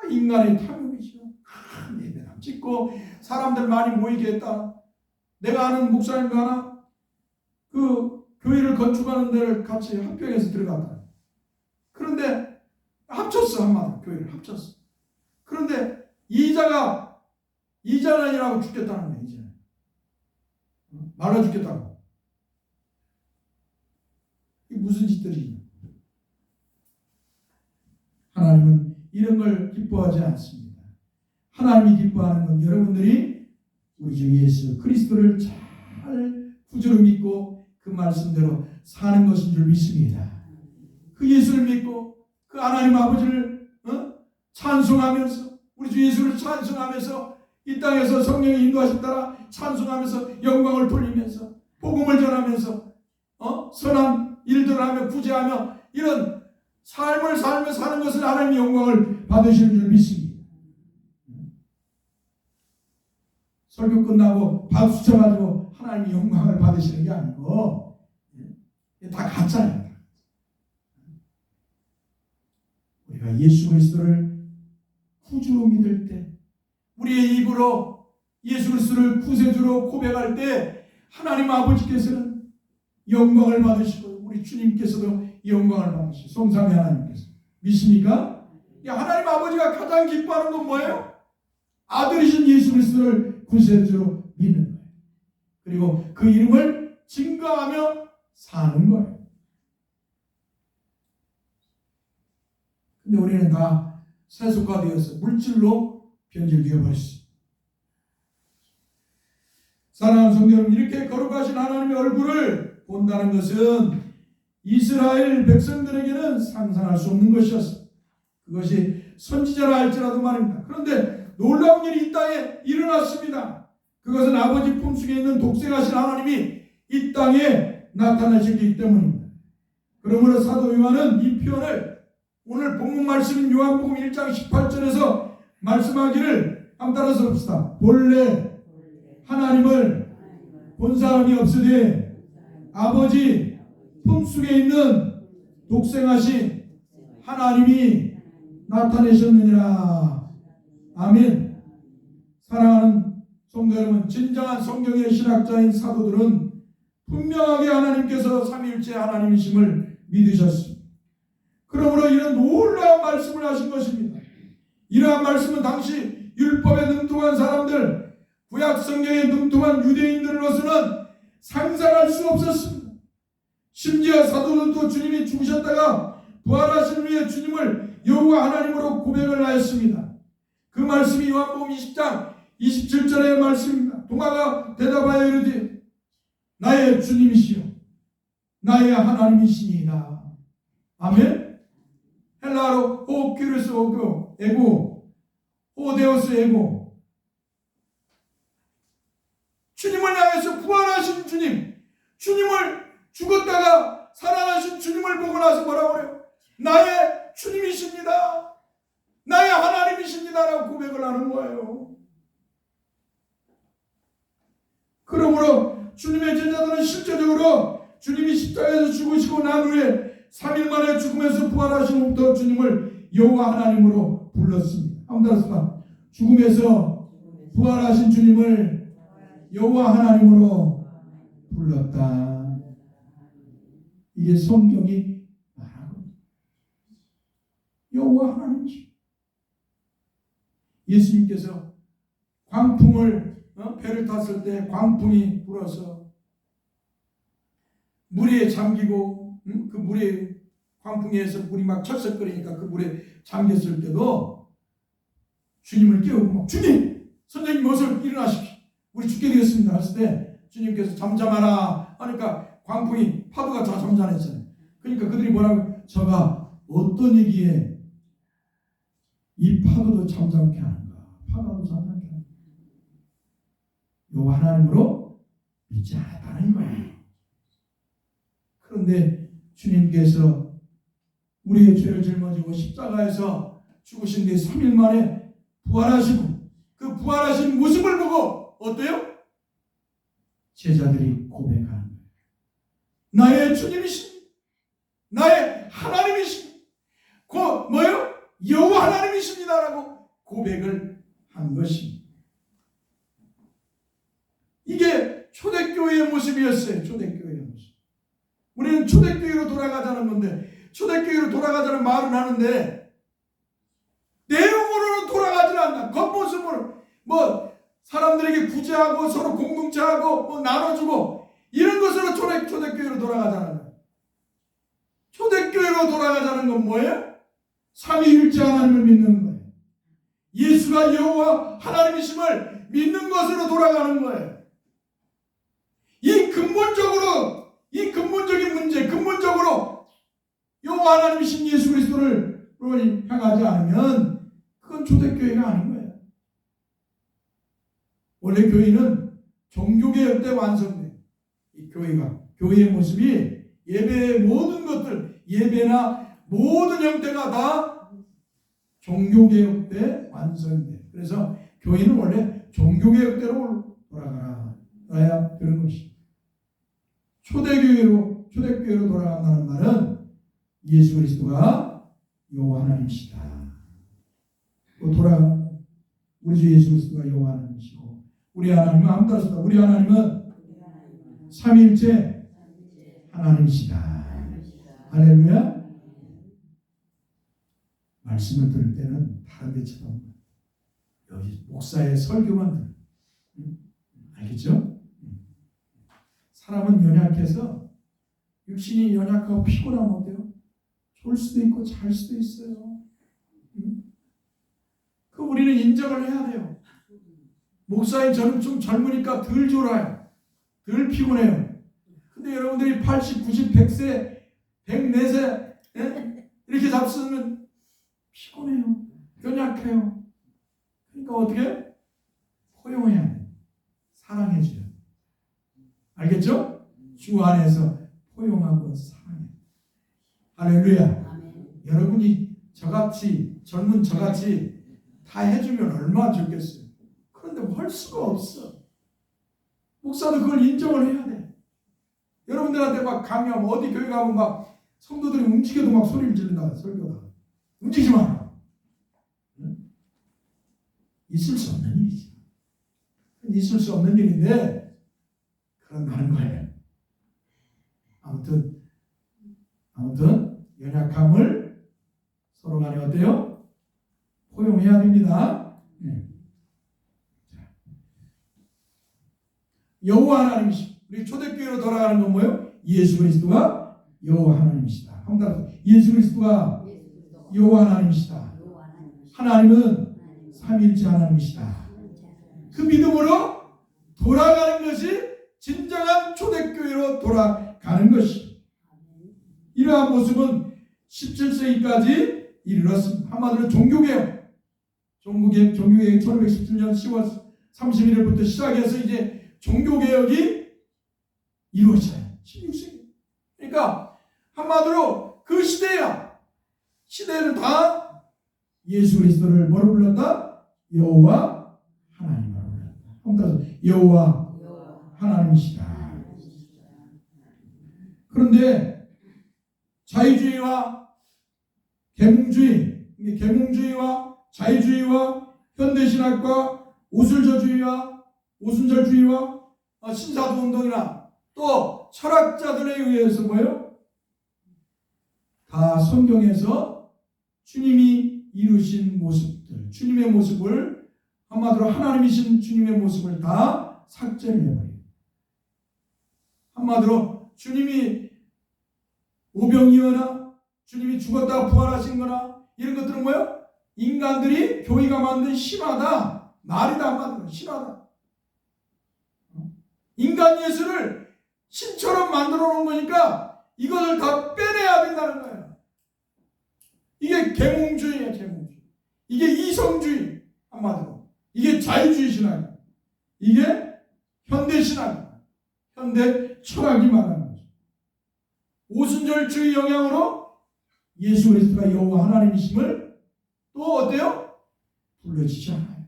인간의 탐욕이죠. 큰 예배당 짓고 사람들 많이 모이게 했다. 내가 아는 목사님도 하나 그 교회를 건축하는 데를 같이 합병해서 들어갔다. 그런데 합쳤어. 한마디로 교회를 합쳤어. 그런데 이자난이라고 죽겠다는 거야. 이제 말라 죽겠다고. 이게 무슨 짓들이냐. 하나님은 이런 걸 기뻐하지 않습니다. 하나님이 기뻐하는 건 여러분들이 우리 주 예수 그리스도를 잘 구주로 믿고 그 말씀대로 사는 것인 줄 믿습니다. 그 예수를 믿고 그 하나님 아버지를 찬송하면서 우리 주 예수를 찬송하면서 이 땅에서 성령의 인도하심 따라 찬송하면서 영광을 돌리면서 복음을 전하면서 선한 일들을 하며 구제하며 이런 삶을 살며 사는 것은 하나님의 영광을 받으시는 줄 믿습니다. 설교 끝나고 박수 쳐가지고 하나님의 영광을 받으시는 게 아니고 다 가짜예요. 우리가 예수 그리스도를 구주로 믿을 때, 우리의 입으로 예수 그리스도를 구세주로 고백할 때 하나님 아버지께서는 영광을 받으시고 우리 주님께서도 영광을 받으시고 성삼위 하나님께서 믿습니까? 하나님 아버지가 가장 기뻐하는 건 뭐예요? 아들이신 예수 그리스도를 구세주로 믿는 거예요. 그리고 그 이름을 증거하며 사는 거예요. 근데 우리는 다 세속화되어서 물질로 변질되어 버렸어요. 사랑하는 성도 여러분, 이렇게 거룩하신 하나님의 얼굴을 본다는 것은 이스라엘 백성들에게는 상상할 수 없는 것이었어요. 그것이 선지자라 할지라도 말입니다. 그런데 놀라운 일이 이 땅에 일어났습니다. 그것은 아버지 품속에 있는 독생하신 하나님이 이 땅에 나타나시기 때문입니다. 그러므로 사도 요한은 이 표현을 오늘 본문 말씀인 요한복음 1장 18절에서 말씀하기를 한번 따라서 봅시다. 본래 하나님을 본 사람이 없으되 아버지 품속에 있는 독생하신 하나님이 나타내셨느니라. 아멘. 사랑하는 성도 여러분, 진정한 성경의 신학자인 사도들은 분명하게 하나님께서 삼위일체 하나님이심을 믿으셨습니다. 그러므로 이런 놀라운 말씀을 하신 것입니다. 이러한 말씀은 당시 율법에 능통한 사람들, 구약 성경에 능통한 유대인들로서는 상상할 수 없었습니다. 심지어 사도들도 주님이 죽으셨다가 부활하신 후에 주님을 여호와 하나님으로 고백을 하였습니다. 그 말씀이 요한복음 20장 27절의 말씀입니다. 도마가 대답하여 이르되 나의 주님이시여 나의 하나님이시니이다. 아멘. 헬라어로 호kyrios 오고 에고 호데오스 에고, 주님을 향해서 부활하신 주님, 주님을 죽었다가 살아나신 주님을 보고 나서 뭐라고 그래요? 나의 주님이십니다. 나의 하나님이십니다라고 고백을 하는 거예요. 그러므로 주님의 제자들은 실제적으로 주님이 십자가에서 죽으시고 난 후에 3일 만에 죽음에서 부활하신 후부터 주님을 여호와 하나님으로 불렀습니다. 한번 따라서 죽음에서 부활하신 주님을 여호와 하나님으로 불렀다. 이게 성경이 말하고 여호와 하나님이시. 예수님께서 광풍을 배를 탔을 때 광풍이 불어서 물에 잠기고 그 물에 광풍에서 물이 막 철썩거리니까 그 물에 잠겼을 때도 주님을 깨우고 막 주님, 선생님 어서 일어나십시오. 우리 죽게 되었습니다 했을 때 주님께서 잠잠하라 하니까 광풍이 파도가 다 잠잠했잖아요. 그러니까 그들이 뭐라고, 저가 어떤 얘기에 이 파도도 잠잠케 하는가, 파도도 잠잠케 하는가. 여호와 하나님으로 믿지 않았다는 거예요. 그런데 주님께서 우리의 죄를 짊어지고 십자가에서 죽으신 뒤 3일 만에 부활하시고 그 부활하신 모습을 보고 어때요? 제자들이 고백하는 거예요. 나의 주님이신, 나의 하나님이신, 뭐요? 여호와 하나님이십니다라고 고백을 한 것입니다. 이게 초대교회의 모습이었어요. 초대교회의 모습. 우리는 초대교회로 돌아가자는 건데, 초대교회로 돌아가자는 말은 하는데 내용으로는 돌아가지 않나. 겉모습으로 뭐 사람들에게 구제하고 서로 공동체하고 뭐 나눠주고 이런 것으로 초대교회로 돌아가자는 거예요. 초대교회로 돌아가자는 건 뭐예요? 삼위일체 하나님을 믿는 거예요. 예수가 여호와 하나님이심을 믿는 것으로 돌아가는 거예요. 이 근본적인 문제, 근본적으로 여호와 하나님이신 예수 그리스도를 향하지 않으면 그건 초대교회가 아닌 거예요. 원래 교회는 종교개혁 때 완성돼요. 이 교회의 모습이 예배의 모든 것들, 예배나 모든 형태가 다 종교개혁 때 완성돼. 그래서 교회는 원래 종교개혁대로 돌아가라 해야 되는 것이. 초대교회로 돌아간다는 말은 예수 그리스도가 여호와 하나님이시다. 또 돌아가는 것. 우리 주 예수 그리스도가 여호와 하나님이시고 우리 하나님은 아무따라서다. 우리 하나님은 삼위일체 하나님이시다. 할렐루야. 말씀을 들을 때는 다른 데 쳐다보고 여기 목사의 설교만 들어. 알겠죠? 사람은 연약해서 육신이 연약하고 피곤하면 어때요? 졸 수도 있고 잘 수도 있어요. 그 우리는 인정을 해야 돼요. 목사인 저는 좀 젊으니까 덜 졸아요. 덜 피곤해요. 근데 여러분들이 80, 90, 100세, 104세 이렇게 잡수면 피곤해요. 연약해요. 그러니까 어떻게? 포용해야 돼요. 사랑해줘요. 알겠죠? 주 안에서 포용하고 사랑해. 할렐루야. 여러분이 저같이 젊은 저같이 다 해주면 얼마나 좋겠어요. 그런데 할 수가 없어. 목사도 그걸 인정을 해야 돼. 여러분들한테 막 강요하면 어디 교회 가면 막 성도들이 움직여도 막 소리를 지른다. 설교다. 움직이지 마. 있을 수 없는 일이지. 있을 수 없는 일인데 그런다는 거예요. 아무튼 연약함을 서로 간에 어때요? 포용해야 됩니다. 여호와 하나님이시다. 우리 초대교회로 돌아가는 건 뭐예요? 예수 그리스도가 여호와 하나님이시다. 한번 예수 그리스도가 여호와 하나님이시다. 하나님은 삼위일체 하나님이시다. 그 믿음으로 돌아가는 것이 진정한 초대교회로 돌아가는 것이. 이러한 모습은 17세기까지 이르렀습니다. 한마디로 종교개혁 1517년 10월 31일부터 시작해서 이제 종교개혁이 이루어져요. 16세기. 그러니까 한마디로 그 시대는 다 예수 그리스도를 뭐로 불렀다? 여호와 하나님으로 불렀다. 한번 여호와 하나님이시다. 그런데 자유주의와 계몽주의와 자유주의와 현대신학과 오순절주의와 신사도운동이나 또 철학자들에 의해서 뭐예요? 다 성경에서 주님이 이루신 모습들, 주님의 모습을 한마디로 하나님이신 주님의 모습을 다 삭제를 해버려요. 한마디로 주님이 오병이어나 주님이 죽었다가 부활하신 거나 이런 것들은 뭐예요? 인간들이 교회가 만든 신화다. 말이다 한마디로 신화다. 인간 예수를 신처럼 만들어 놓은 거니까 이것을 다 빼내야 된다는 거예요. 이게 계몽주의야, 계몽주의. 이게 이성주의, 한마디로. 이게 자유주의 신학이야. 이게 현대 신학이야. 현대 철학이 말하는 거죠. 오순절주의 영향으로 예수 그리스도가 여호와 하나님이심을 또 어때요? 불러지지 않아요.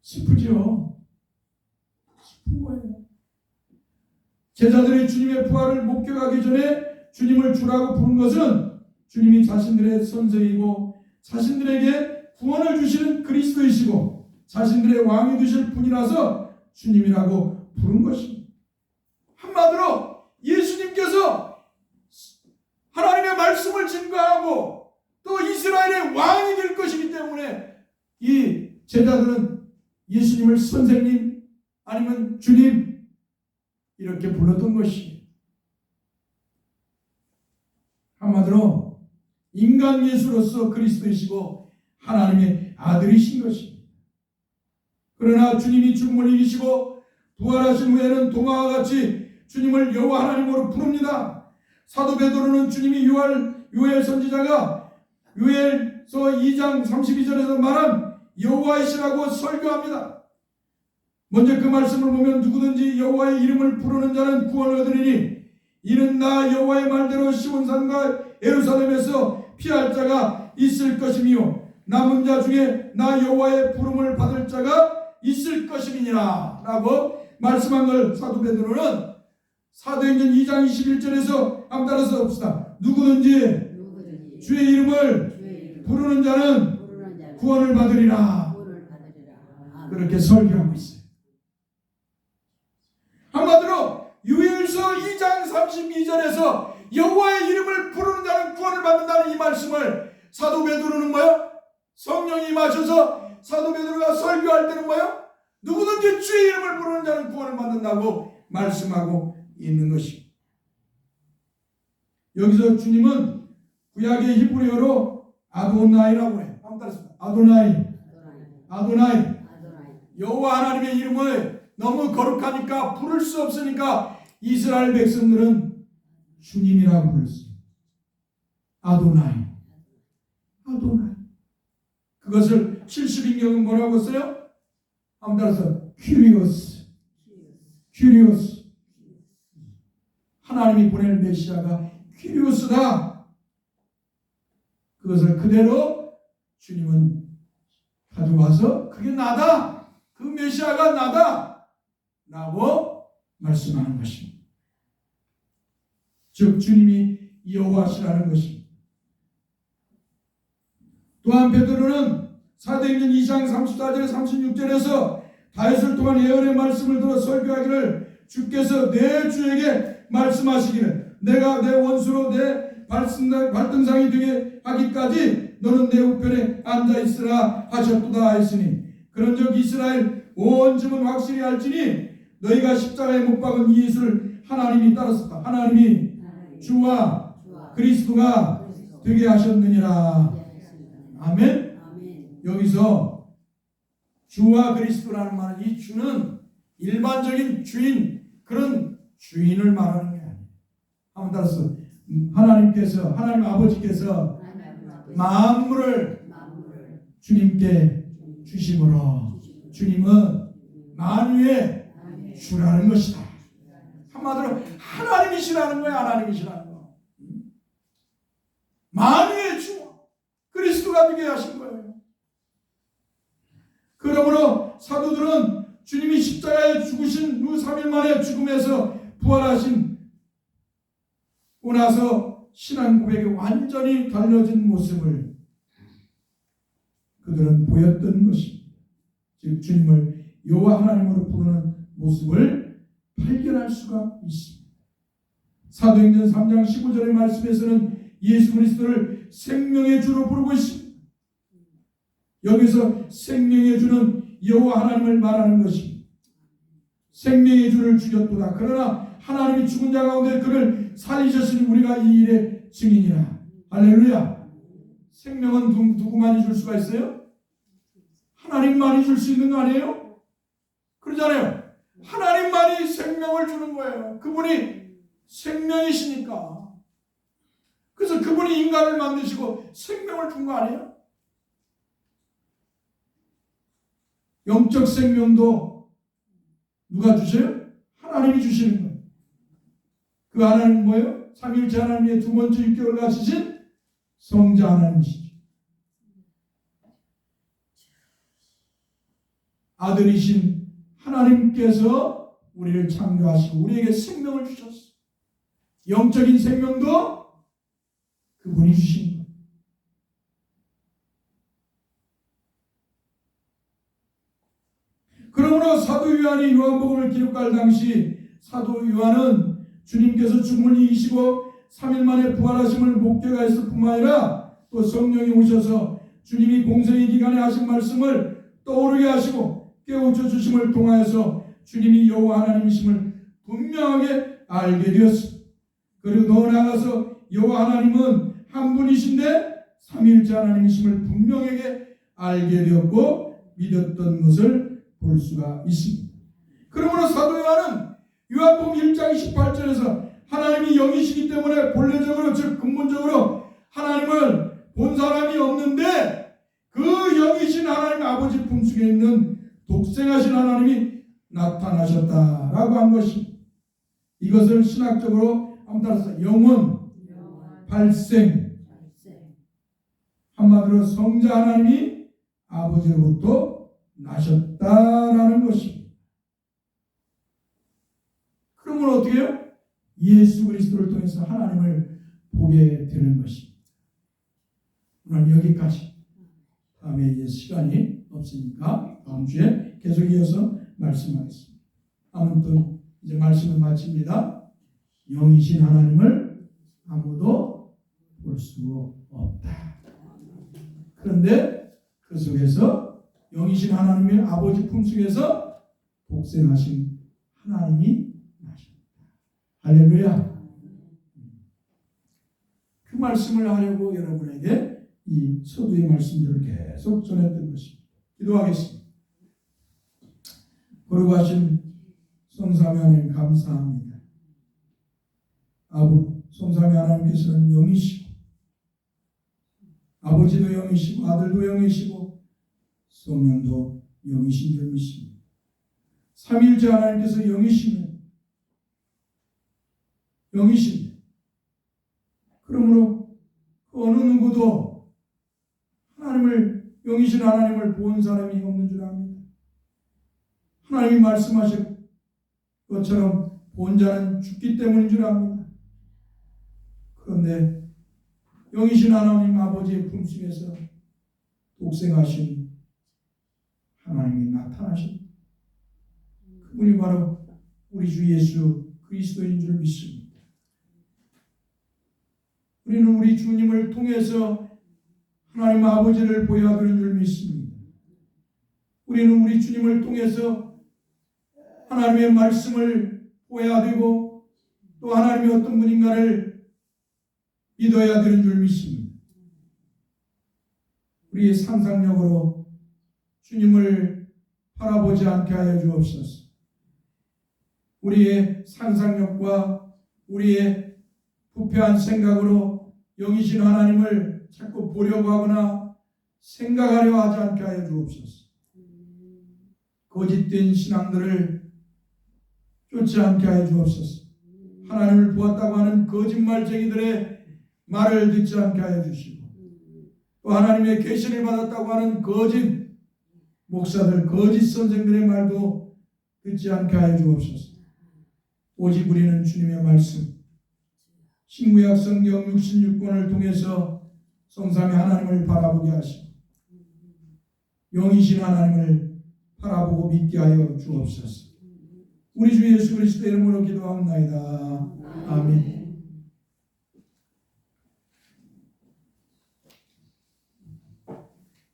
슬프죠. 슬픈 거예요. 제자들이 주님의 부활을 목격하기 전에 주님을 주라고 부른 것은 주님이 자신들의 선생이고 자신들에게 구원을 주시는 그리스도이시고 자신들의 왕이 되실 분이라서 주님이라고 부른 것입니다. 한마디로 예수님께서 하나님의 말씀을 증거하고 또 이스라엘의 왕이 될 것이기 때문에 이 제자들은 예수님을 선생님 아니면 주님 이렇게 불렀던 것이에요. 한마디로 인간 예수로서 그리스도이시고 하나님의 아들이신 것입니다. 그러나 주님이 죽음을 이기시고 부활하신 후에는 동화와 같이 주님을 여호와 하나님으로 부릅니다. 사도 베드로는 주님이 요엘 선지자가 요엘서 2장 32절에서 말한 여호와이시라고 설교합니다. 먼저 그 말씀을 보면 누구든지 여호와의 이름을 부르는 자는 구원을 얻으리니 이는 나 여호와의 말대로 시온산과 예루살렘에서 피할 자가 있을 것이며 남은 자 중에 나 여호와의 부름을 받을 자가 있을 것임이니라 라고 말씀한 걸 사도 베드로는 사도행전 2장 21절에서 한번 따라서 봅시다. 누구든지 주의 이름을 부르는 자는 구원을 받으리라. 그렇게 설교하고 있어요. 한마디로 유일서 2장 32절에서 여호와의 이름을 부르는 자는 구원을 받는다는 이 말씀을 사도 베드로는 뭐요? 성령이 임하셔서 사도 베드로가 설교할 때는 뭐요? 누구든지 주의 이름을 부르는 자는 구원을 받는다고 말씀하고 있는 것입니다. 여기서 주님은 구약의 히브리어로 아도나이라고 해요. 한번 따라합시다. 아도나이. 여호와 하나님의 이름을 너무 거룩하니까 부를 수 없으니까 이스라엘 백성들은 주님이라고 불렀어요. 아도나이. 그것을 70인경은 뭐라고 써요? 한번 따라서 큐리오스. 하나님이 보낼 메시아가 큐리오스다. 그것을 그대로 주님은 가져와서 그게 나다. 그 메시아가 나다. 라고 말씀하는 것입니다. 즉 주님이 여호와시라는 것입니다. 또한 베드로는 사도행전 2장 34절 36절에서 다윗을 통한 예언의 말씀을 들어 설교하기를 주께서 내 주에게 말씀하시기를 내가 내 원수로 내 발등상이 되게 하기까지 너는 내 우편에 앉아있으라 하셨도다 했으니 그런즉 이스라엘 온 집은 확실히 알지니 너희가 십자가에 못 박은 이 예수를 하나님이 따랐었다. 하나님이 주와 그리스도가 되게 하셨느니라. 아멘. 여기서 주와 그리스도라는 말은 이 주는 일반적인 주인 그런 주인을 말하는 게 아니에요. 한번 따라서 하나님 아버지께서 만물을 주님께 주심으로 주님은 만유의 주라는 것이다. 한마디로 하나님이시라는 거예요. 하나님이시라는 거. 만유의 주 그리스도가 되게 하신 거예요. 그러므로 사도들은 주님이 십자가에 죽으신 후 3일 만에 죽음에서 부활하신 고 나서 신앙 고백에 완전히 달라진 모습을 그들은 보였던 것입니다. 즉 주님을 여호와 하나님으로 부르는 모습을 발견할 수가 있습니다. 사도행전 3장 15절의 말씀에서는 예수 그리스도를 생명의 주로 부르고 있습니다. 여기서 생명의 주는 여호와 하나님을 말하는 것입니다. 생명의 주를 죽였도다. 그러나 하나님이 죽은 자 가운데 그를 살리셨으니 우리가 이 일의 증인이라. 할렐루야. 생명은 누구만이 줄 수가 있어요? 하나님만이 줄 수 있는 거 아니에요? 그러잖아요. 하나님만이 생명을 주는 거예요. 그분이 생명이시니까. 그래서 그분이 인간을 만드시고 생명을 준 거 아니에요? 영적 생명도 누가 주세요? 하나님이 주시는 거예요. 그 하나님은 뭐예요? 삼위일체 하나님의 두 번째 육격을 가지신 성자 하나님이시죠. 아들이신 하나님께서 우리를 창조하시고 우리에게 생명을 주셨어요. 영적인 생명도 그분이 주신 거예요. 그러므로 사도 요한이 요한복음을 기록할 당시 사도 요한은 주님께서 죽음을 이기시고 3일 만에 부활하심을 목격하였을 뿐만 아니라 또 성령이 오셔서 주님이 공생의 기간에 하신 말씀을 떠오르게 하시고 깨우쳐 주심을 통하여서 주님이 여호와 하나님이심을 분명하게 알게 되었습니다. 그리고 더 나아가서 여호와 하나님은 한 분이신데 삼위일체 하나님이심을 분명하게 알게 되었고 믿었던 것을 볼 수가 있습니다. 그러므로 사도 요한은 요한복음 1장 18절에서 하나님이 영이시기 때문에 본래적으로 즉 근본적으로 하나님을 본 사람이 없는데 그 영이신 하나님 아버지 품속에 있는 독생하신 하나님이 나타나셨다라고 한 것입니다. 이것을 신학적으로 한번 따라서 영원, 발생, 한마디로 성자 하나님이 아버지로부터 나셨다라는 것입니다. 그러면 어떻게 해요? 예수 그리스도를 통해서 하나님을 보게 되는 것입니다. 오늘 여기까지. 다음에 이제 시간이 없으니까 다음 주에 계속 이어서 말씀하겠습니다. 아무튼 이제 말씀을 마칩니다. 영이신 하나님을 아무도 볼 수 없다. 그런데 그 속에서 영이신 하나님의 아버지 품속에서 독생하신 하나님이 나셨다. 할렐루야. 그 말씀을 하려고 여러분에게 이 서두의 말씀들을 계속 전했던 것입니다. 기도하겠습니다. 거룩하신 성삼위 하나님 감사합니다. 성삼위 하나님께서는 영이시고 아버지도 영이시고 아들도 영이시고 성령도 영이신 줄 믿습니다. 삼위일체 하나님께서 영이시면 영이십니다. 그러므로 그 어느 누구도 영이신 하나님을 본 사람이 없는 줄 압니다. 하나님이 말씀하신 것처럼 본 자는 죽기 때문인 줄 압니다. 그런데 영이신 하나님 아버지의 품속에서 독생하신 하나님이 나타나신 그분이 바로 우리 주 예수 그리스도인 줄 믿습니다. 우리는 우리 주님을 통해서 하나님 아버지를 보여야 되는 줄 믿습니다. 우리는 우리 주님을 통해서 하나님의 말씀을 보여야 되고 또 하나님이 어떤 분인가를 믿어야 되는 줄 믿습니다. 우리의 상상력으로 주님을 바라보지 않게 하여 주옵소서. 우리의 상상력과 우리의 부패한 생각으로 영이신 하나님을 자꾸 보려고 하거나 생각하려 하지 않게 하여 주옵소서. 거짓된 신앙들을 쫓지 않게 하여 주옵소서. 하나님을 보았다고 하는 거짓말쟁이들의 말을 듣지 않게 하여 주시고 또 하나님의 계시를 받았다고 하는 거짓 목사들, 거짓 선생들의 말도 듣지 않게 하여 주옵소서. 오직 우리는 주님의 말씀, 신구약 성경 66권을 통해서 성삼위 하나님을 바라보게 하시고 영이신 하나님을 바라보고 믿게 하여 주옵소서. 우리 주 예수 그리스도의 이름으로 기도합니다. 아멘.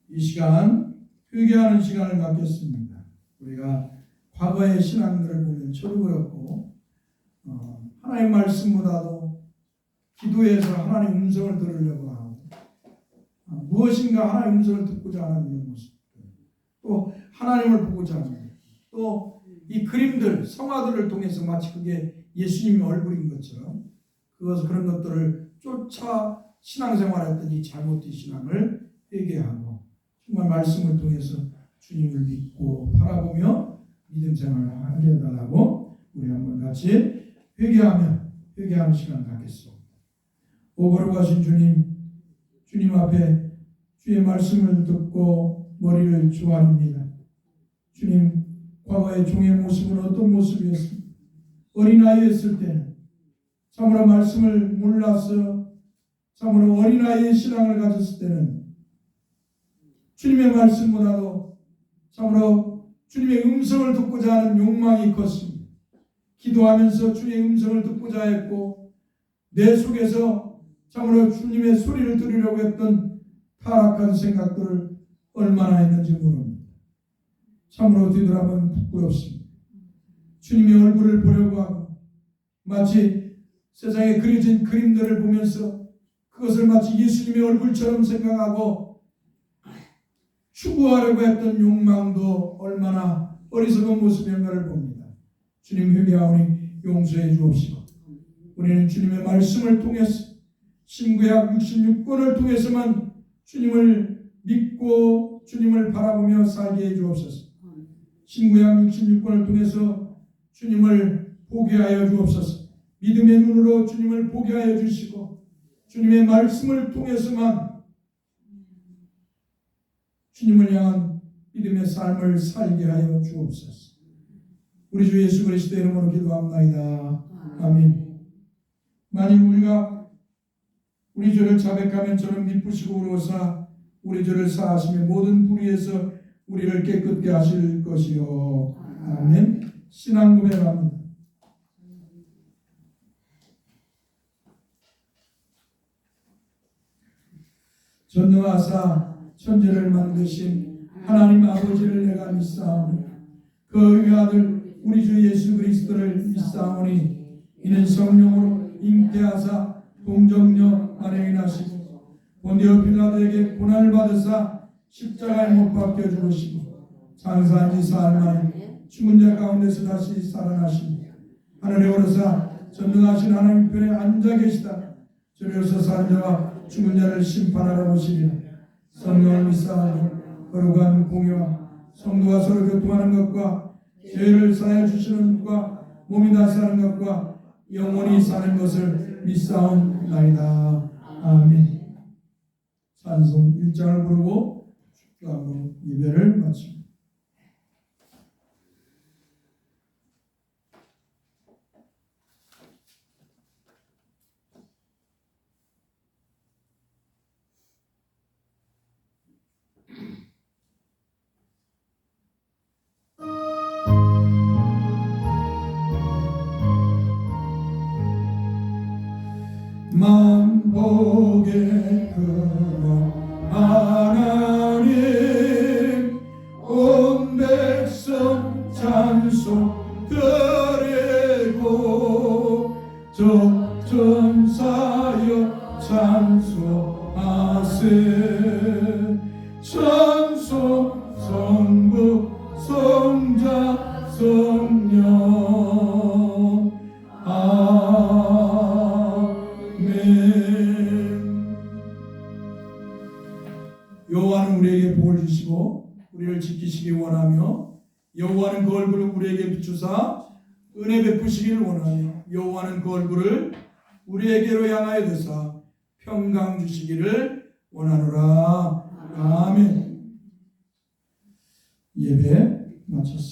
이 시간 회개하는 시간을 갖겠습니다. 우리가 과거의 신앙들을 보면 철부였고 하나님 말씀보다도 기도에서 하나님 음성을 들으려고 하고 무엇인가 하나님 음성을 듣고자 하는 모습, 또 하나님을 보고자 하는, 또 이 그림들, 성화들을 통해서 마치 그게 예수님의 얼굴인 것처럼 그런 것들을 쫓아 신앙생활했던 이 잘못된 신앙을 회개하고 정말 말씀을 통해서 주님을 믿고 바라보며 믿음 생활을 하게 해달라고 우리 한번 같이 회개하는 시간 갖겠습니다. 오 거룩하신 주님, 주님 앞에 주의 말씀을 듣고 머리를 조아립니다. 주님, 과거의 종의 모습은 어떤 모습이었습니까? 어린아이였을 때는 참으로 말씀을 몰라서 참으로 어린아이의 신앙을 가졌을 때는 주님의 말씀보다도 참으로 주님의 음성을 듣고자 하는 욕망이 컸습니다. 기도하면서 주의 음성을 듣고자 했고 내 속에서 참으로 주님의 소리를 들으려고 했던 타락한 생각들을 얼마나 했는지 모릅니다. 참으로 뒤돌아보면 부끄럽습니다. 주님의 얼굴을 보려고 하고 마치 세상에 그려진 그림들을 보면서 그것을 마치 예수님의 얼굴처럼 생각하고 추구하려고 했던 욕망도 얼마나 어리석은 모습인가를 봅니다. 주님 회개하오니 용서해 주옵시고 우리는 주님의 말씀을 통해서 신구약 66권을 통해서만 주님을 믿고 주님을 바라보며 살게 해 주옵소서. 신구약 66권을 통해서 주님을 보게 하여 주옵소서. 믿음의 눈으로 주님을 보게 하여 주시고 주님의 말씀을 통해서만 주님을 향한 믿음의 삶을 살게 하여 주옵소서. 우리 주 예수 그리스도의 이름으로 기도합나이다. 아멘. 만일 우리가 우리 죄를 자백하면 저는 미쁘시고 의로우사 우리 죄를 사하시며 모든 불의에서 우리를 깨끗게 하실 것이요. 아멘. 신앙 고백합니다. 전능하사 천지를 만드신 하나님 아버지를 내가 믿사오니 그 아들 우리 주 예수 그리스도를 믿사오니 이는 성령으로 잉태하사 동정녀 만행이 나시고 본디오 빌라도에게 고난을 받으사 십자가에 못 박혀 죽으시고 장사한 지 사흘 만에 죽은 자 가운데서 다시 살아나시고 하늘에 오르사 전능하신 하나님 편에 앉아 계시다. 저리로서 산 자와 죽은 자를 심판하러 오시리라. 성령을 믿사오니 거룩한 공유와 성도가 서로 교통하는 것과 죄를 사하여 주시는 것과 몸이 다시 사는 것과 영원히 사는 것을 믿사옵나이다. 아멘. 찬송 1장을 부르고 축도하고 예배를 마칩니다. 만복의 그런 하나님 온 백성 찬송 드리고 전사여 찬송하세 찬송 성부 성자 성령 여호와는 우리에게 복을 주시고 우리를 지키시기 원하며 여호와는 그 얼굴을 우리에게 비추사 은혜 베푸시기를 원하며 여호와는 그 얼굴을 우리에게로 향하여 드사 평강 주시기를 원하노라. 아멘. 예배 마쳤습니다.